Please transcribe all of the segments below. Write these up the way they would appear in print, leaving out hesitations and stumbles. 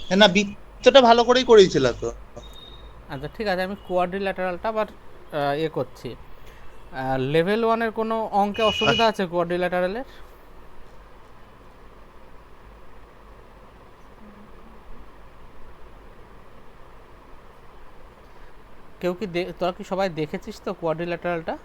না, বৃত্তটা ভালো করেই করেছিল তো। আচ্ছা ঠিক আছে, আমি কোয়াড্রিল্যাটারালটা আবার করছি। লেভেল ওয়ানের কোনো অঙ্কে অসুবিধা আছে কোয়াড্রিল্যাটারালের? কেউ কি তোরা কি সবাই দেখেছিস তো কোয়াড্রিল্যাটারালটা?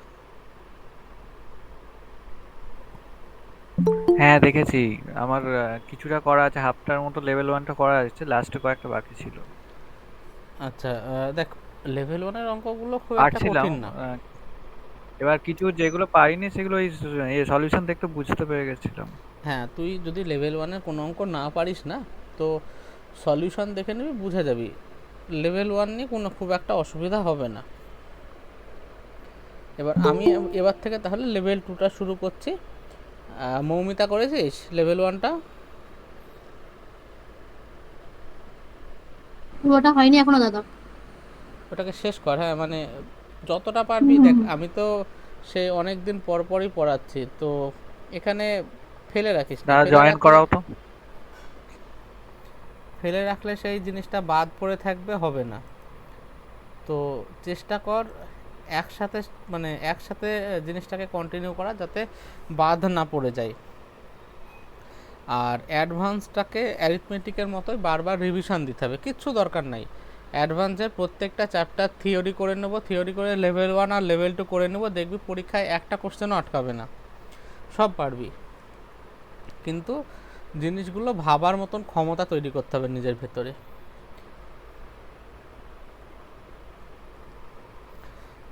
হ্যাঁ দেখেছি। আমার কিছুটা করা আছে, হাফটার মতো লেভেল ওয়ানটা করা আছে, লাস্টে কয়েকটা বাকি ছিল। আচ্ছা, দেখ, লেভেল ওয়ানের অঙ্কগুলো খুব একটা পারছিলাম। কঠিন না। আহ, এবার কিছু যেগুলো পারিনি সেগুলো এই সলিউশন দেখতে বুঝতে পেরে গেছিলাম। হ্যাঁ, তুই যদি লেভেল ওয়ানের কোনো অঙ্ক না পারিস না, তো সলিউশন দেখে নিবি, বুঝে যাবি। লেভেল ওয়ান নিয়ে কোনো খুব একটা অসুবিধা হবে না। এবার আমি এবার থেকে তাহলে লেভেল টুটা শুরু করছি। মৌমিতা, করেছিস লেভেল ওয়ানটা? পুরোটা হয়নি এখনো দাদা। ওটাকে শেষ কর, হ্যাঁ, মানে যতটা পারবি। হুম দেখ, হুম। আমি তো সে অনেক দিন পর পরই পড়াচ্ছি, তো এখানে ফেলে রাখিস না। দাদা জয়েন করাও তো। ফেলে রাখলে সেই জিনিসটা বাদ পড়ে থাকবে, হবে না। তো চেষ্টা কর একসাথে, মানে একসাথে জিনিসটাকে কন্টিনিউ করা, যাতে বাদ না পড়ে যায়। আর অ্যাডভান্সটাকে অ্যারিথমেটিকের মতোই বারবার রিভিশন দিতে হবে, কিচ্ছু দরকার নাই। অ্যাডভান্সের প্রত্যেকটা চ্যাপ্টার থিওরি করে নেবো, থিওরি করে লেভেল ওয়ান আর লেভেল টু করে নেবো, দেখবি পরীক্ষায় একটা কোশ্চেনও আটকাবে না, সব পারবি। কিন্তু জিনিসগুলো ভাবার মতন ক্ষমতা তৈরি করতে হবে নিজের ভেতরে।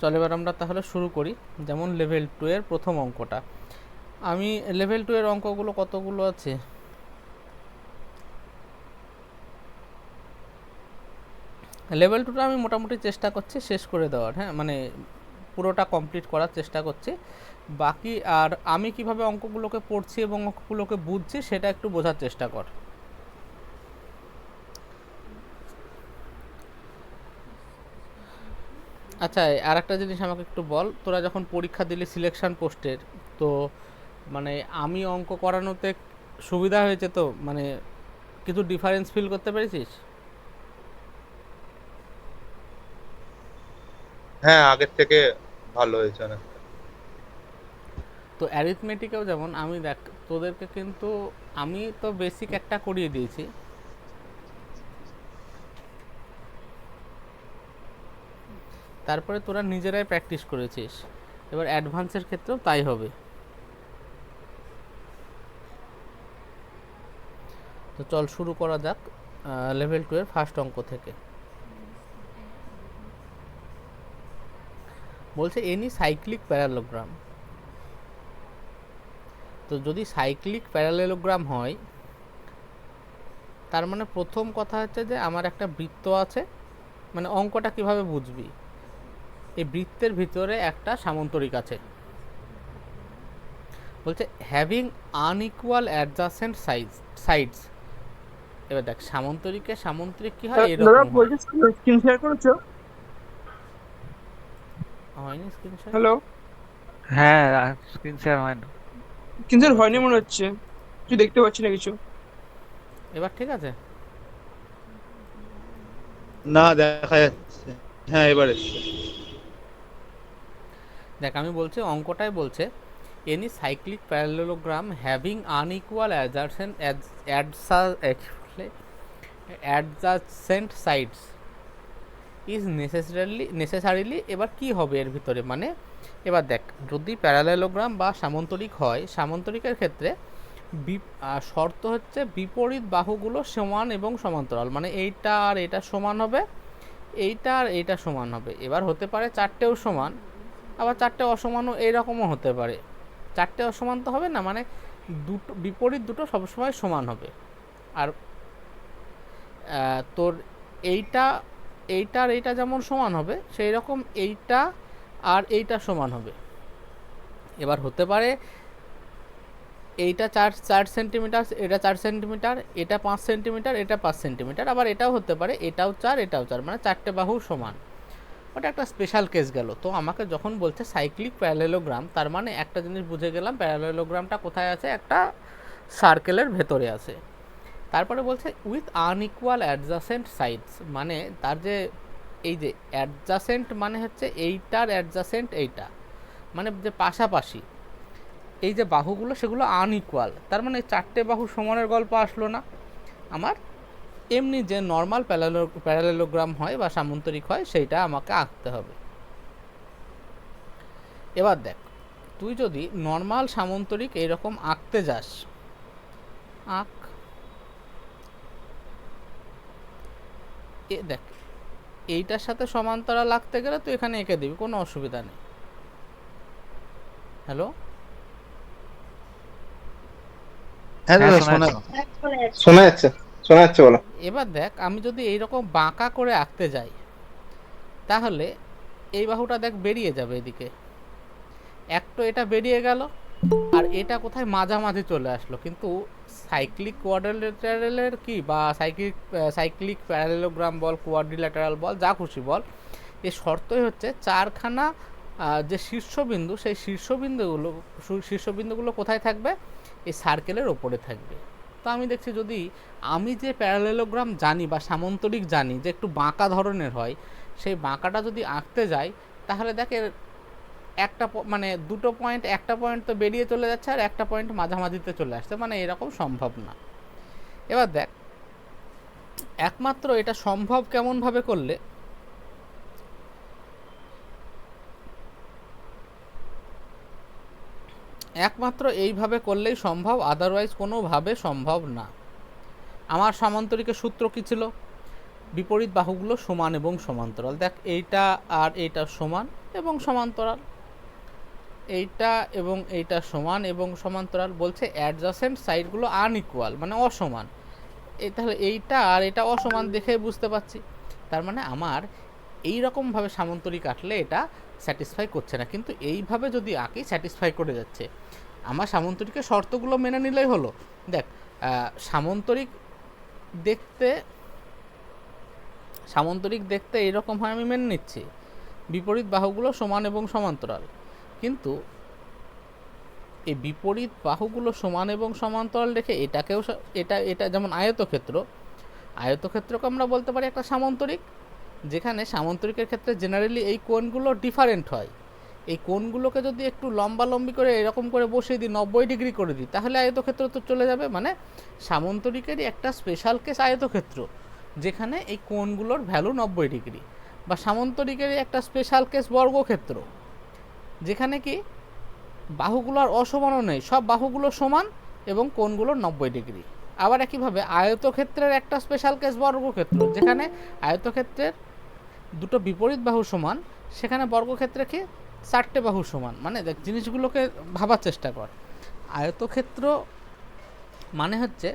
চল এবার আমরা তাহলে শুরু করি। যেমন লেভেল টু এর প্রথম অঙ্কটা, আমি লেভেল টু এর অঙ্কগুলো কতগুলো আছে, লেভেল টুটা আমি মোটামুটি চেষ্টা করছি শেষ করে দেওয়ার, হ্যাঁ, মানে পুরোটা কমপ্লিট করার চেষ্টা করছি। বাকি আর আমি কিভাবে অঙ্কগুলোকে পড়ছি এবং অঙ্কগুলোকে বুঝছি সেটা একটু বোঝার চেষ্টা কর। আচ্ছা, আর একটা জিনিস আমাকে একটু বল, তোরা যখন পরীক্ষা দিলি সিলেকশন পোস্টের, তো মানে আমি অঙ্ক করানোতে সুবিধা হয়েছে তো, মানে কিছু ডিফারেন্স ফিল করতে পেরেছিস? হ্যাঁ, আগের থেকে ভালো হয়েছে অনেকটা। তো অ্যারিথমেটিকেও যেমন আমি দেখ, তোদেরকে কিন্তু আমি তো বেসিক একটা করিয়ে দিয়েছি, তারপরে তোরা নিজেরাই প্র্যাকটিস করেছিস। এবার অ্যাডভান্সের ক্ষেত্রেও তাই হবে। তো চল শুরু করা যাক লেভেল টু এর ফার্স্ট অঙ্ক থেকে। বলছে এনি সাইক্লিক প্যারালোগ্রাম। তো যদি সাইক্লিক প্যারালেলোগ্রাম হয়, তার মানে প্রথম কথা হচ্ছে যে আমার একটা বৃত্ত আছে। মানে অঙ্কটা কিভাবে বুঝবি, এই বৃত্তের ভিতরে একটা সামান্তরিক আছে। বলছে হ্যাভিং আনইকুয়াল অ্যাডজাসেন্ট সাইডস। এবার দেখ, সামান্তরিকের সামান্তরিক কি হয়, দাদা এরকম হয়। বলছি, স্ক্রিন শেয়ার করেছো? হয়নি স্ক্রিনশট? হ্যালো? হ্যাঁ, স্ক্রিন শেয়ার হয় না। স্ক্রিন ও শেয়ার হয়নি আচ্ছা মনে আচ্ছা, হচ্ছে, কিছু দেখতে পাচ্ছি না কিছু। এবার ঠিক আছে। না, দেখা যাচ্ছে। হ্যাঁ, এবার এসছে। দেখ, আমি বলছি অঙ্কটাই বলছে any cyclic parallelogram having unequal adjacent sides is necessarily. এবার কি হবে এর ভিতরে, মানে এবার দেখ, যদি প্যারালেলোগ্রাম বা সামান্তরিক হয়, সামান্তরিকের ক্ষেত্রে শর্ত হচ্ছে বিপরীত বাহুগুলো সমান এবং সমান্তরাল, মানে এইটা আর এটা সমান হবে, এইটা আর এইটা সমান হবে। এবার হতে পারে চারটেও সমান, আবার চারটে অসমানও এইরকমও হতে পারে। চারটে অসমান তো হবে না, মানে দুটো বিপরীত দুটো সবসময় সমান হবে। আর তোর এইটা এইটা আর এইটা যেমন সমান হবে, সেই রকম এইটা আর এইটা সমান হবে। এবার হতে পারে এইটা চার চার সেন্টিমিটার, এটা 4 সেন্টিমিটার, এটা 5 সেন্টিমিটার, এটা 5 সেন্টিমিটার। আবার এটাও হতে পারে এটাও 4 এটাও 4, মানে চারটে বাহু সমান। ওটা একটা স্পেশাল কেস গেল। তো আমাকে যখন বলছে সাইক্লিক প্যারালেলোগ্রাম, তার মানে একটা জিনিস বুঝে গেলাম, প্যারালেলোগ্রামটা কোথায় আছে, একটা সার্কেলের ভেতরে আছে। তারপরে বলছে উইথ আনইকুয়াল অ্যাডজাসেন্ট সাইডস, মানে তার যে এই যে অ্যাডজাসেন্ট মানে হচ্ছে এইটার অ্যাডজাসেন্ট এইটা, মানে যে পাশাপাশি এই যে বাহুগুলো সেগুলো আনইকুয়াল, তার মানে চারটে বাহু সমানের গল্প আসলো না আমার। এমনি যে নর্মাল প্যারালেলোগ্রাম হয় বা সামান্তরিক হয় সেইটা আমাকে আঁকতে হবে। এবার দেখ, তুই যদি নর্মাল সামান্তরিক এইরকম আঁকতে যাস, আঁক, দেখ এইটার সাথে সমান্তরাল আঁকতে গেলে তুই এখানে এঁকে দিবি, কোনো অসুবিধা নেই। হ্যালো, হ্যাঁ হ্যাঁ, দাদা শোনা শোনা যাচ্ছে। শোনা যাচ্ছে বলো। এবার দেখ আমি যদি এইরকম বাঁকা করে আঁকতে যাই তাহলে এই বাহুটা দেখ বেরিয়ে যাবে এদিকে, এক তো এটা বেরিয়ে গেল, আর এটা কোথায় মাঝামাঝি চলে আসলো। কিন্তু সাইক্লিক কোয়াড্রিল্যাটারালের কি বা সাইক্লিক প্যারালেলোগ্রাম বল, কোয়াড্রিল্যাটারাল বল, যা খুশি বল, এর শর্তই হচ্ছে চারখানা যে শীর্ষবিন্দু, সেই শীর্ষবিন্দুগুলো কোথায় থাকবে, এই সার্কেলের ওপরে থাকবে। তো আমি দেখছি যদি আমি যে প্যারালেলোগ্রাম জানি বা সামান্তরিক জানি যে একটু বাঁকা ধরনের হয়, সেই বাঁকাটা যদি আঁকতে যাই তাহলে দেখ এর একটা মানে দুটো পয়েন্ট, একটা পয়েন্ট তো বেরিয়ে চলে যাচ্ছে আর একটা পয়েন্ট মাঝামাঝিতে চলে আসছে, মানে এরকম সম্ভব না। এবার দেখ একমাত্র এটা সম্ভব কেমনভাবে করলে, একমাত্র এইভাবে করলেই সম্ভব, আদারওয়াইজ কোনোভাবে সম্ভব না। আমার সামান্তরিকের সূত্র কী ছিল, বিপরীত বাহুগুলো সমান এবং সমান্তরাল। দেখ এইটা আর এইটা সমান এবং সমান্তরাল, এইটা এবং এইটা সমান এবং সমান্তরাল। বলছে অ্যাডজাসেন্ট সাইডগুলো আনইকুয়াল মানে অসমান, তাহলে এইটা আর এটা অসমান দেখে বুঝতে পারছি, তার মানে আমার এই রকমভাবে সামান্তরিক আঁকলে এটা স্যাটিসফাই করছে না। কিন্তু এইভাবে যদি আঁকি স্যাটিসফাই করে যাচ্ছে। আমার সামান্তরিকের শর্তগুলো মেনে নিলেই হলো। দেখ সামান্তরিক দেখতে এইরকম হয়, আমি মেনে নিচ্ছি, বিপরীত বাহুগুলো সমান এবং সমান্তরাল। কিন্তু এই বিপরীত বাহুগুলো সমান এবং সমান্তরাল রেখে এটাকেও এটা যেমন আয়তক্ষেত্রকে আমরা বলতে পারি একটা সামান্তরিক, যেখানে সামান্তরিকের ক্ষেত্রে জেনারেলি এই কোণগুলো ডিফারেন্ট হয়। এই কোণগুলোকে যদি একটু লম্বালম্বি করে এরকম করে বসিয়ে দিই, 90 ডিগ্রি করে দিই, তাহলে আয়তক্ষেত্র তো চলে যাবে। মানে সামান্তরিকেরই একটা স্পেশাল কেস আয়তক্ষেত্র, যেখানে এই কোণগুলোর ভ্যালু 90 ডিগ্রি, বা সামান্তরিকেরই একটা স্পেশাল কেস বর্গক্ষেত্র, যেখানে কি বাহুগুলো আর অসমানও নেই, সব বাহুগুলো সমান এবং কোণগুলো 90 ডিগ্রি। আবার একইভাবে আয়তক্ষেত্রের একটা স্পেশাল কেস বর্গক্ষেত্র, যেখানে আয়তক্ষেত্রের দুটো বিপরীত বাহু সমান, সেখানে বর্গক্ষেত্রে কি চারটে বাহু সমান। মানে দেখ জিনিসগুলোকে ভাবার চেষ্টা কর, আয়তক্ষেত্র মানে হচ্ছে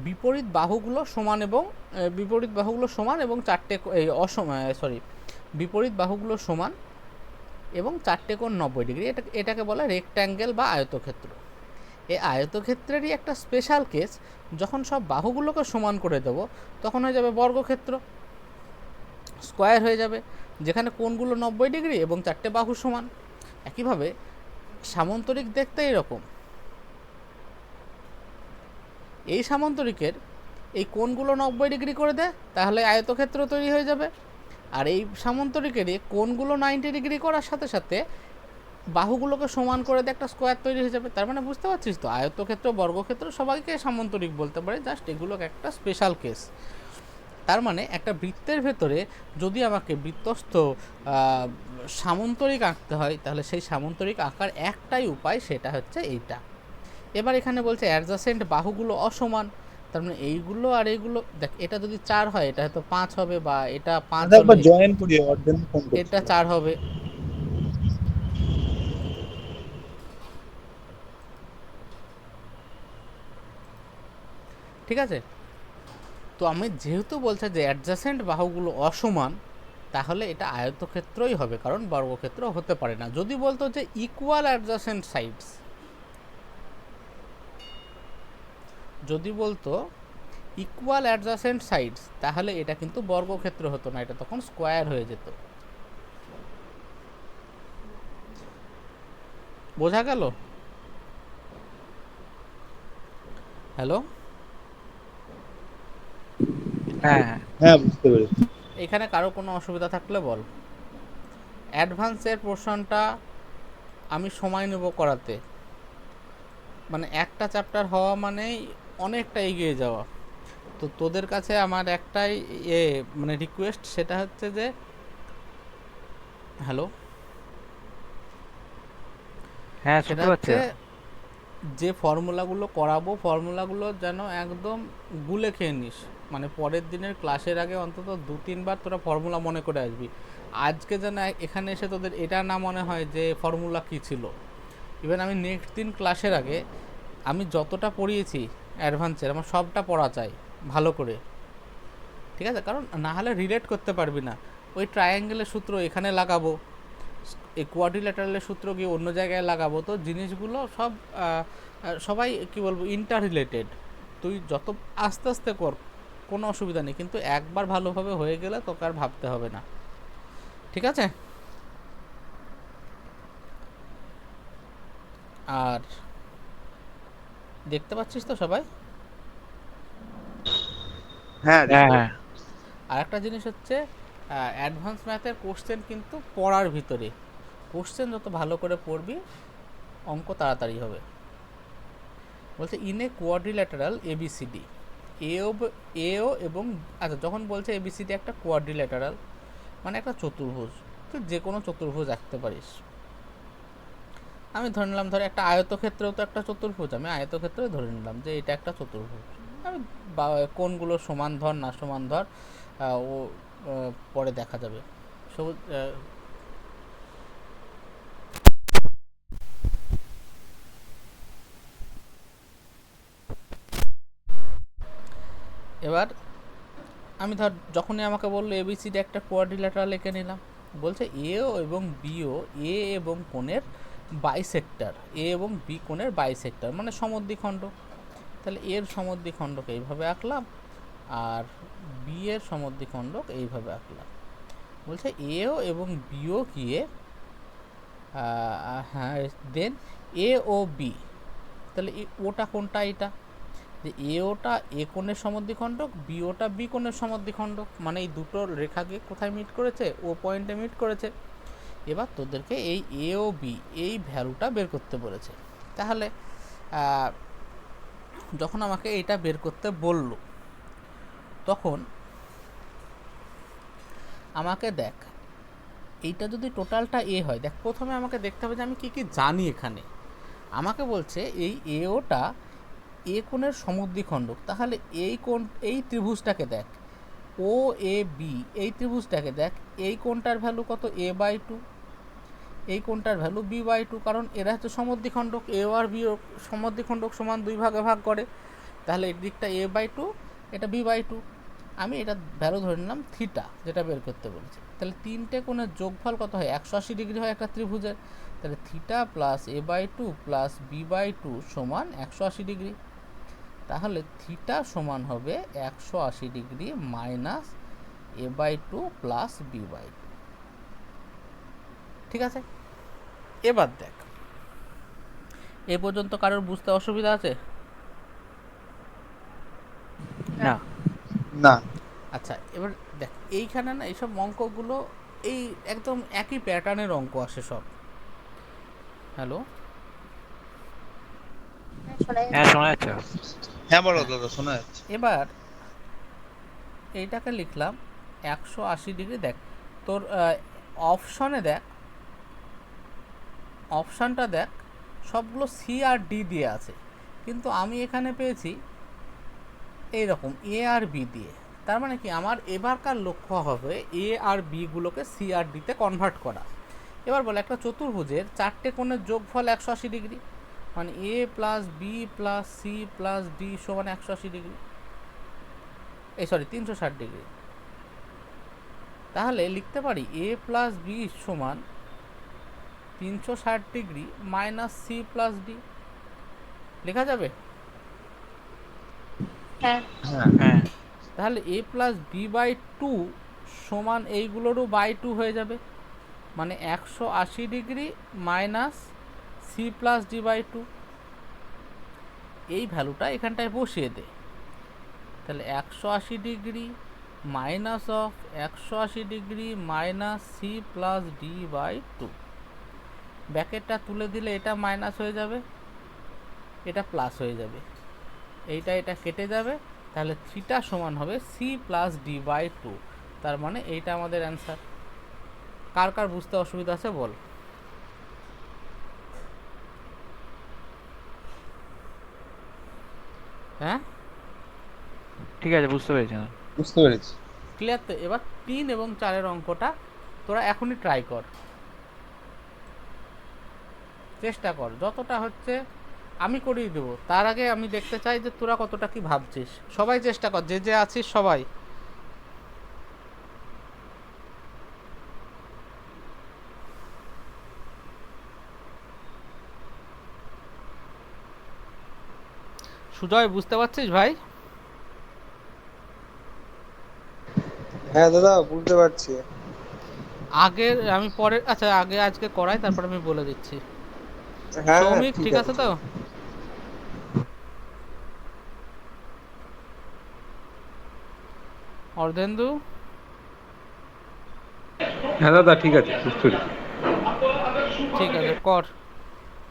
বিপরীত বাহুগুলো সমান এবং চারটে বিপরীত বাহুগুলো সমান এবং চারটে কোণ 90 ডিগ্রি, এটাকে বলে রেক্ট্যাঙ্গেল বা আয়তক্ষেত্র। এই আয়তক্ষেত্রেরই একটা স্পেশাল কেস, যখন সব বাহুগুলোকে সমান করে দেব তখন হয়ে যাবে বর্গক্ষেত্র, স্কোয়ার হয়ে যাবে, যেখানে কোণগুলো 90 ডিগ্রি এবং চারটে বাহু সমান। একইভাবে সামান্তরিক দেখতে এরকম, এই সামান্তরিকের এই কোণগুলো 90 ডিগ্রি করে দেয় তাহলে আয়তক্ষেত্র তৈরি হয়ে যাবে, আর এই সামান্তরিকেরই কোণগুলো 90 ডিগ্রি করার সাথে সাথে বাহুগুলোকে সমান করে দিয়ে একটা স্কোয়ার তৈরি হয়ে যাবে। তার মানে বুঝতে পারছিস তো, আয়তক্ষেত্র বর্গক্ষেত্র সবাইকে সামান্তরিক বলতে পারে, জাস্ট এগুলো একটা স্পেশাল কেস। তার মানে একটা বৃত্তের ভেতরে যদি আমাকে বৃত্তস্থ সামান্তরিক আঁকতে হয়, তাহলে সেই সামান্তরিক আঁকার একটাই উপায়, সেটা হচ্ছে এইটা। এবার এখানে বলছে অ্যাডজাসেন্ট বাহুগুলো অসমান, তার মানে এইগুলো আর এইগুলো, দেখ এটা যদি 4 হয় এটা হয়তো 5 হবে, বা এটা 5 একবার হলে জয়েন করি, ওর জন্য ফোন করছি। এটা 4 হবে। ঠিক আছে, তো আমি যেহেতু বলছে যে অ্যাডজাসেন্ট বাহুগুলো অসমান, তাহলে এটা আয়তক্ষেত্রই হবে, কারণ বর্গক্ষেত্র হতে পারে না। যদি বলতো যে ইকুয়াল অ্যাডজাসেন্ট সাইডস, তাহলে এটা কিন্তু বর্গক্ষেত্র হতো না, এটা তখন স্কোয়ার হয়ে যেত। বোঝা গেল? হ্যালো। হ্যাঁ হ্যাঁ হ্যাঁ বুঝতে পেরেছি। এখানে কারো কোনো অসুবিধা থাকলে বল। অ্যাডভান্সের পোর্শনটা আমি সময় নেব করাতে, মানে একটা চ্যাপ্টার হওয়া মানেই অনেকটা এগিয়ে যাওয়া। তো তোদের কাছে আমার একটাই মানে রিকোয়েস্ট, সেটা হচ্ছে যে হ্যালো, হ্যাঁ, সেটা শুনতে পাচ্ছি। হচ্ছে যে ফর্মুলাগুলো করাবো ফর্মুলাগুলো যেন একদম গুলে খেয়ে নিস, মানে পরের দিনের ক্লাসের আগে অন্তত 2-3 বার তোরা ফর্মুলা মনে করে আসবি। আজকে যেন এখানে এসে তোদের এটা না মনে হয় যে ফর্মুলা কী ছিল। ইভেন আমি নেক্সট দিন ক্লাসের আগে আমি যতটা পড়িয়েছি অ্যাডভান্সের, আমার সবটা পড়া চাই ভালো করে, ঠিক আছে? কারণ না হলে রিলেট করতে পারবি না। ওই ট্রায়াঙ্গেলের সূত্র এখানে লাগাবো, এই কোয়াড্রিল্যাটারালের সূত্র গিয়ে অন্য জায়গায় লাগাবো, তো জিনিসগুলো সব সবাই কি বলবো ইন্টার রিলেটেড। তুই যত আস্তে আস্তে কর, কোনো অসুবিধা নেই, কিন্তু একবার ভালোভাবে হয়ে গেলে তোকে আর ভাবতে হবে না, ঠিক আছে? আর দেখতে পাচ্ছিস তো সবাই? হ্যাঁ হ্যাঁ হ্যাঁ আর একটা জিনিস হচ্ছে, অ্যাডভান্স ম্যাথের কোশ্চেন কিন্তু পড়ার ভিতরে, কোশ্চেন যত ভালো করে পড়বি অঙ্ক তাড়াতাড়ি হবে। বলছে ইন এ কোয়াড্রিল্যাটারাল এবিসিডি, এও এবং আচ্ছা যখন বলছে এবিসিডি একটা কোয়াড্রিল্যাটারাল মানে একটা চতুর্ভুজ, তুই যে কোনো চতুর্ভুজ আঁকতে পারিস। আমি ধরে নিলাম, ধর একটা আয়তক্ষেত্রেও তো একটা চতুর্ভুজ, আমি আয়তক্ষেত্রে ধরে নিলাম যে এটা একটা চতুর্ভুজ। আমি কোনগুলো সমান ধর না সমান ধর ও পরে দেখা যাবে। সবুজ এবার আমি ধর যখনই আমাকে বললো এবিসিডি একটা কোয়াড্রিল্যাটারাল এঁকে নিলাম, বলছে এও এবং বিও এ এবং কোণের বাইসেক্টর, এ এবং বি কোণের বাইসেক্টর মানে সমদ্বিখণ্ড। তাহলে এর সমদ্বিখণ্ডক এইভাবে আঁকলাম, আর বি এর সমদ্বিখণ্ডক এইভাবে আঁকলাম। বলছে এও এবং বিও গিয়ে হ্যাঁ দেন এ ও বি, তাহলে ওটা কোনটা, এটা যে এ ওটা এ কোণের সমদ্বিখণ্ডক, বি ওটা বি কোণের সমদ্বিখণ্ডক, মানে এই দুটো রেখা গিয়ে কোথায় মিট করেছে, ও পয়েন্টে মিট করেছে। এবার তোদেরকে এই এ ও বি এই ভ্যালুটা বের করতে বলেছে। তাহলে যখন আমাকে এইটা বের করতে বলল, তখন আমাকে দেখ এইটা যদি টোটালটা এ হয়, দেখ প্রথমে আমাকে দেখতে হবে যে আমি কী কী জানি এখানে। আমাকে বলছে এই এ ওটা এ কোণের সমদ্বিখণ্ডক, তাহলে এই কোণ এই ত্রিভুজটাকে দেখ, ও এ বি এই ত্রিভুজটাকে দেখ, এই কোণটার ভ্যালু কত a/2, এই কোণটার ভ্যালু b/2, কারণ এরা হচ্ছে সমদ্বিখণ্ডক, এ আর বি সমদ্বিখণ্ডক সমান 2 ভাগে ভাগ করে, তাহলে এই দিকটা a/2 এটা b/2। আমি এটা ভ্যালু ধরে নিলাম থিটা, যেটা বের করতে বলেছে। তাহলে তিনটে কোণের যোগফল কত হয়, 180 ডিগ্রি হয় একটা ত্রিভুজের। তাহলে theta plus a/2 plus b/2 সমান 180 ডিগ্রি। তাহলে থিটা সমান হবে 180 degree minus a/2 plus b/2, ঠিক আছে? এবার দেখ এ পর্যন্ত কারোর বুঝতে অসুবিধা আছে? না না। আচ্ছা এবার দেখ এইখানে না এইসব অঙ্কগুলো এই একদম একই প্যাটার্নের অঙ্ক আসে সব। হ্যালো, হ্যাঁ, শোনা যাচ্ছে। হ্যাঁ বলো দাদা, শোনা যাচ্ছে। এবার এইটাকে লিখলাম 180 ডিগ্রি। দেখ তোর অপশনে দেখ, অপশানটা দেখ সবগুলো সি আর ডি দিয়ে আছে, কিন্তু আমি এখানে পেয়েছি এইরকম এ আর বি দিয়ে। তার মানে কি আমার এবারকার লক্ষ্য হবে এ আর বিগুলোকে সি আর ডিতে কনভার্ট করা। এবার বলে একটা চতুর্ভুজের চারটে কোণের যোগফল 180 ডিগ্রি, মানে A plus B plus C plus D সমান 180 ডিগ্রি, এই সরি 360 ডিগ্রি। তাহলে লিখতে পারি এ প্লাস বি সমান 360 degree minus C plus D, লেখা যাবে? হ্যাঁ হ্যাঁ তাহলে এ প্লাস b/2 সমান এইগুলোরও বাই 2 হয়ে যাবে, মানে 180 degree minus C plus d/2। এই ভ্যালুটা এখানটায় বসিয়ে দে, তাহলে 180 degree minus of 180 minus C plus D by two. ব্যাকেটটা তুলে দিলে এটা মাইনাস হয়ে যাবে, এটা প্লাস হয়ে যাবে, এটা কেটে যাবে, তাহলে থিটা সমান হবে C plus D by two. তার মানে এইটা আমাদের অ্যান্সার। কার কার বুঝতে অসুবিধা আছে বল? হ্যাঁ, ঠিক আছে, বুঝতে পেরেছি আমি। বুঝতে পেরেছি। ক্লিয়ার তো? এবার 3 এবং 4-এর অঙ্কটা তোরা এখনই ট্রাই কর, চেষ্টা কর যতটা হচ্ছে। আমি করিয়ে দেবো, তার আগে আমি দেখতে চাই যে তোরা কতটা কি ভাবছিস। সবাই চেষ্টা কর, যে যে আছিস সবাই। সুজয় বুঝতে পারছিস ভাই? হ্যাঁ দাদা, বুঝতে পারছি। আগের আমি পরে, আচ্ছা আগে আজকে করাই, তারপর আমি বলে দিচ্ছি। হ্যাঁ হ্যাঁ, সৌমিক ঠিক ঠিক আছে তো? অর্ধেন্দু? হ্যাঁ দাদা ঠিক আছে, বুঝতে পেরেছি। ঠিক আছে, কর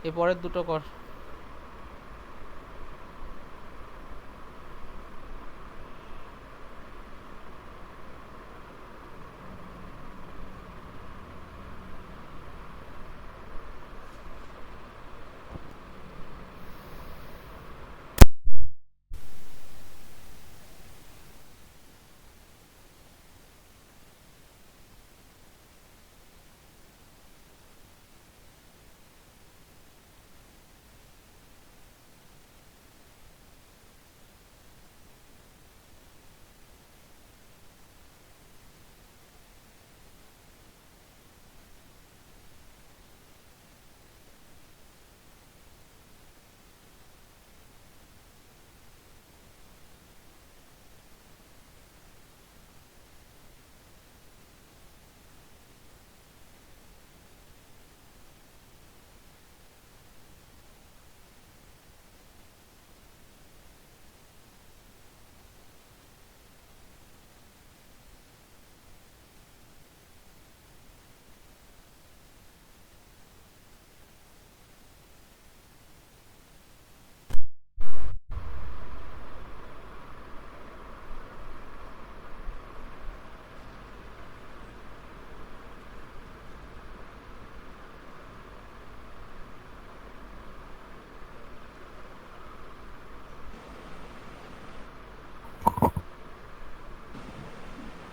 এ পরের দুটো কর।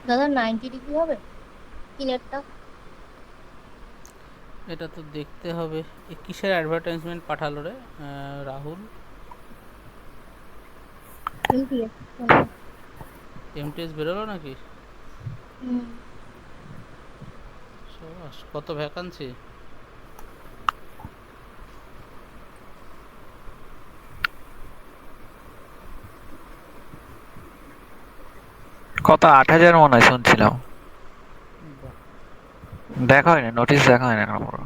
দাদা 90 ডিগ্রি হবে কিনেরটা? এটা তো দেখতে হবে। এ কিসের অ্যাডভার্টাইজমেন্ট পাঠালো রে রাহুল? এমটিএস। এমটিএস বেরোলো নাকি? হুম। সাবাস, কত ভ্যাকান্সি? কত, 8,000 মনে হয় শুনছিলাম। বাহ, দেখা হয়নি, নোটিশ দেখা হয়নি এখন পুরো।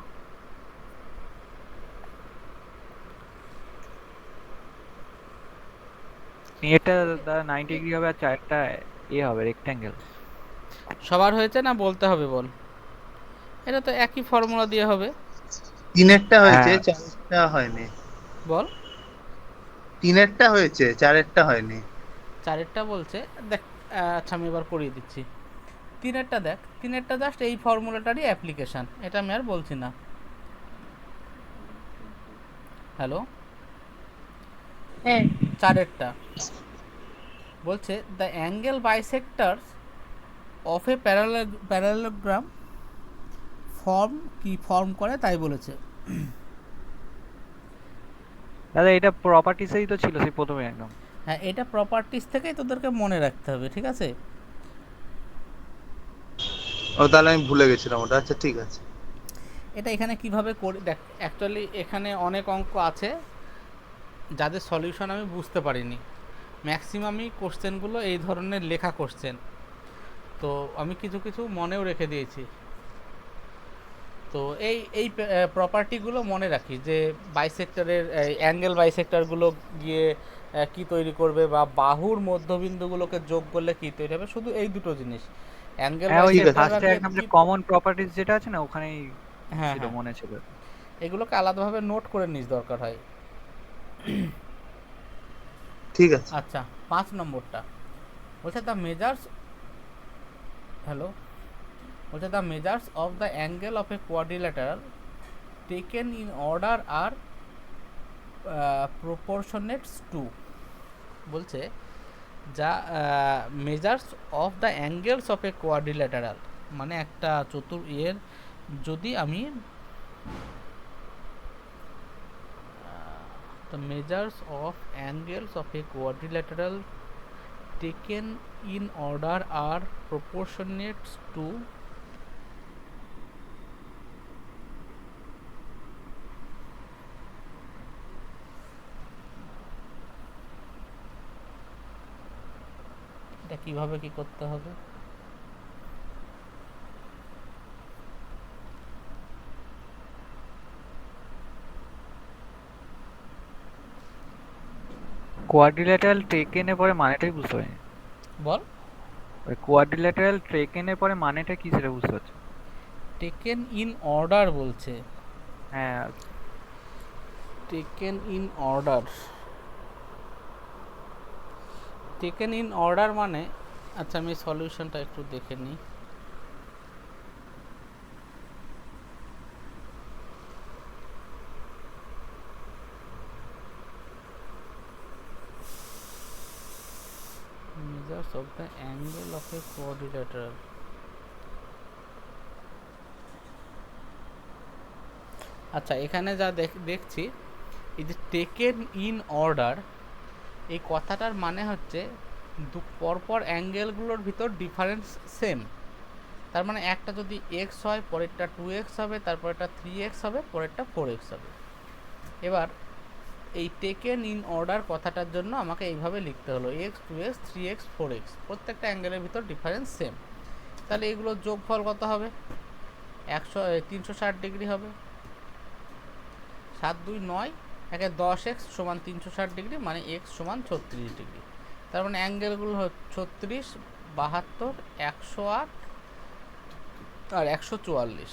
এটা দাদা 90 ডিগ্রি হবে, আর চারটা হবে রেক্ট্যাঙ্গেল। সবার হয়েছে না বলতে হবে বল? এটা তো একই ফর্মুলা দিয়ে হবে। তিনেরটা হয়েছে, হ্যাঁ, চারেরটা হয়নি। বল। তিনেরটা হয়েছে, চারেরটা হয়নি। চারেরটা বলছে দেখ। আচ্ছা আমি এবার করিয়ে দিচ্ছি। তিনেরটা দেখ, তিনেরটা জাস্ট এই ফর্মুলাটারই অ্যাপ্লিকেশান, এটা আমি আর বলছি না। হ্যালো? হ্যাঁ। চারেরটা বলছে the angle bisectors of a parallelogram form কি ফর্ম করে তাই বলেছে। দাদা এটা প্রপার্টিসেই তো ছিল সেই প্রথমে একদম। হ্যাঁ, এটা প্রপার্টিস থেকেই তোদেরকে মনে রাখতে হবে, ঠিক আছে? ও তাহলে আমি ভুলে গেছিলাম ওটা। আচ্ছা ঠিক আছে। এটা এখানে কিভাবে করি দেখ, অ্যাকচুয়ালি এখানে অনেক অঙ্ক আছে যাদের সলিউশন আমি বুঝতে পারিনি। ম্যাক্সিমামই কোশ্চেনগুলো এই ধরনের লেখা কোশ্চেন, তো আমি কিছু কিছু মনেও রেখে দিয়েছি। তো এই এই প্রপার্টিগুলো মনে রাখি, যে বাইসেক্টরের অ্যাঙ্গেল বাইসেক্টরগুলো গিয়ে কি তৈরি করবে, বা বাহুর মধ্যবিন্দুগুলোকে যোগ করলে কি তৈরি হবে, শুধু এই দুটো জিনিস। অ্যাঙ্গেল হ্যাঁ, বাই ওই ঠিক আছে। সেন্টার ফার্স্টে রাখলে একদম যে কি, কমন প্রপার্টিজ যেটা আছে না ওখানেই হ্যাঁ ছিল, হ্যাঁ, মনে ছিল। এগুলোকে আলাদাভাবে নোট করে নিস দরকার হয়। ঠিক আছে। আচ্ছা, 5 নম্বরটা বলছে দ্য মেজার্স, হ্যালো, বলছে the measures of the angle of a quadrilateral taken in order are proportionates to, বলছে যা measures of the angles of a quadrilateral, মানে একটা এর যদি আমি the measures of angles of a quadrilateral taken in order are proportionate to এটা কিভাবে কি করতে হবে? কোয়াড্রিল্যাটারাল টেকেনের পরে মানেটাই বুঝতে পারিনি। বল। ওই কোয়াড্রিল্যাটারাল টেকেনের পরে মানেটা কি সেটা বুঝতে পারছি। টেকেন ইন অর্ডার বলছে, হ্যাঁ, taken in order, taken in order মানে, আচ্ছা আমি সলিউশনটা একটু দেখে নিই। measures of the angle of a quadrilateral, আচ্ছা এখানে যা দেখছি, এই যে টেকেন ইন অর্ডার, এই কথাটার মানে হচ্ছে পরপর অ্যাঙ্গেলগুলোর ভিতর ডিফারেন্স সেম। তার মানে একটা যদি এক্স হয়, পরেরটা 2x হবে, তারপরেরটা 3x হবে, পরেরটা 4x হবে। এবার এই টেকেন ইন অর্ডার কথাটার জন্য আমাকে এইভাবে লিখতে হলো, x 2x 3x 4x, প্রত্যেকটা অ্যাঙ্গেলের ভিতর ডিফারেন্স সেম। তাহলে এগুলোর যোগফল কত হবে? 360 ডিগ্রি হবে। 7 2 9, একে 10x সমান 360 ডিগ্রি, মানে x সমান 36 ডিগ্রি। তার মানে অ্যাঙ্গেলগুলো 36, 72, 108 আর 144।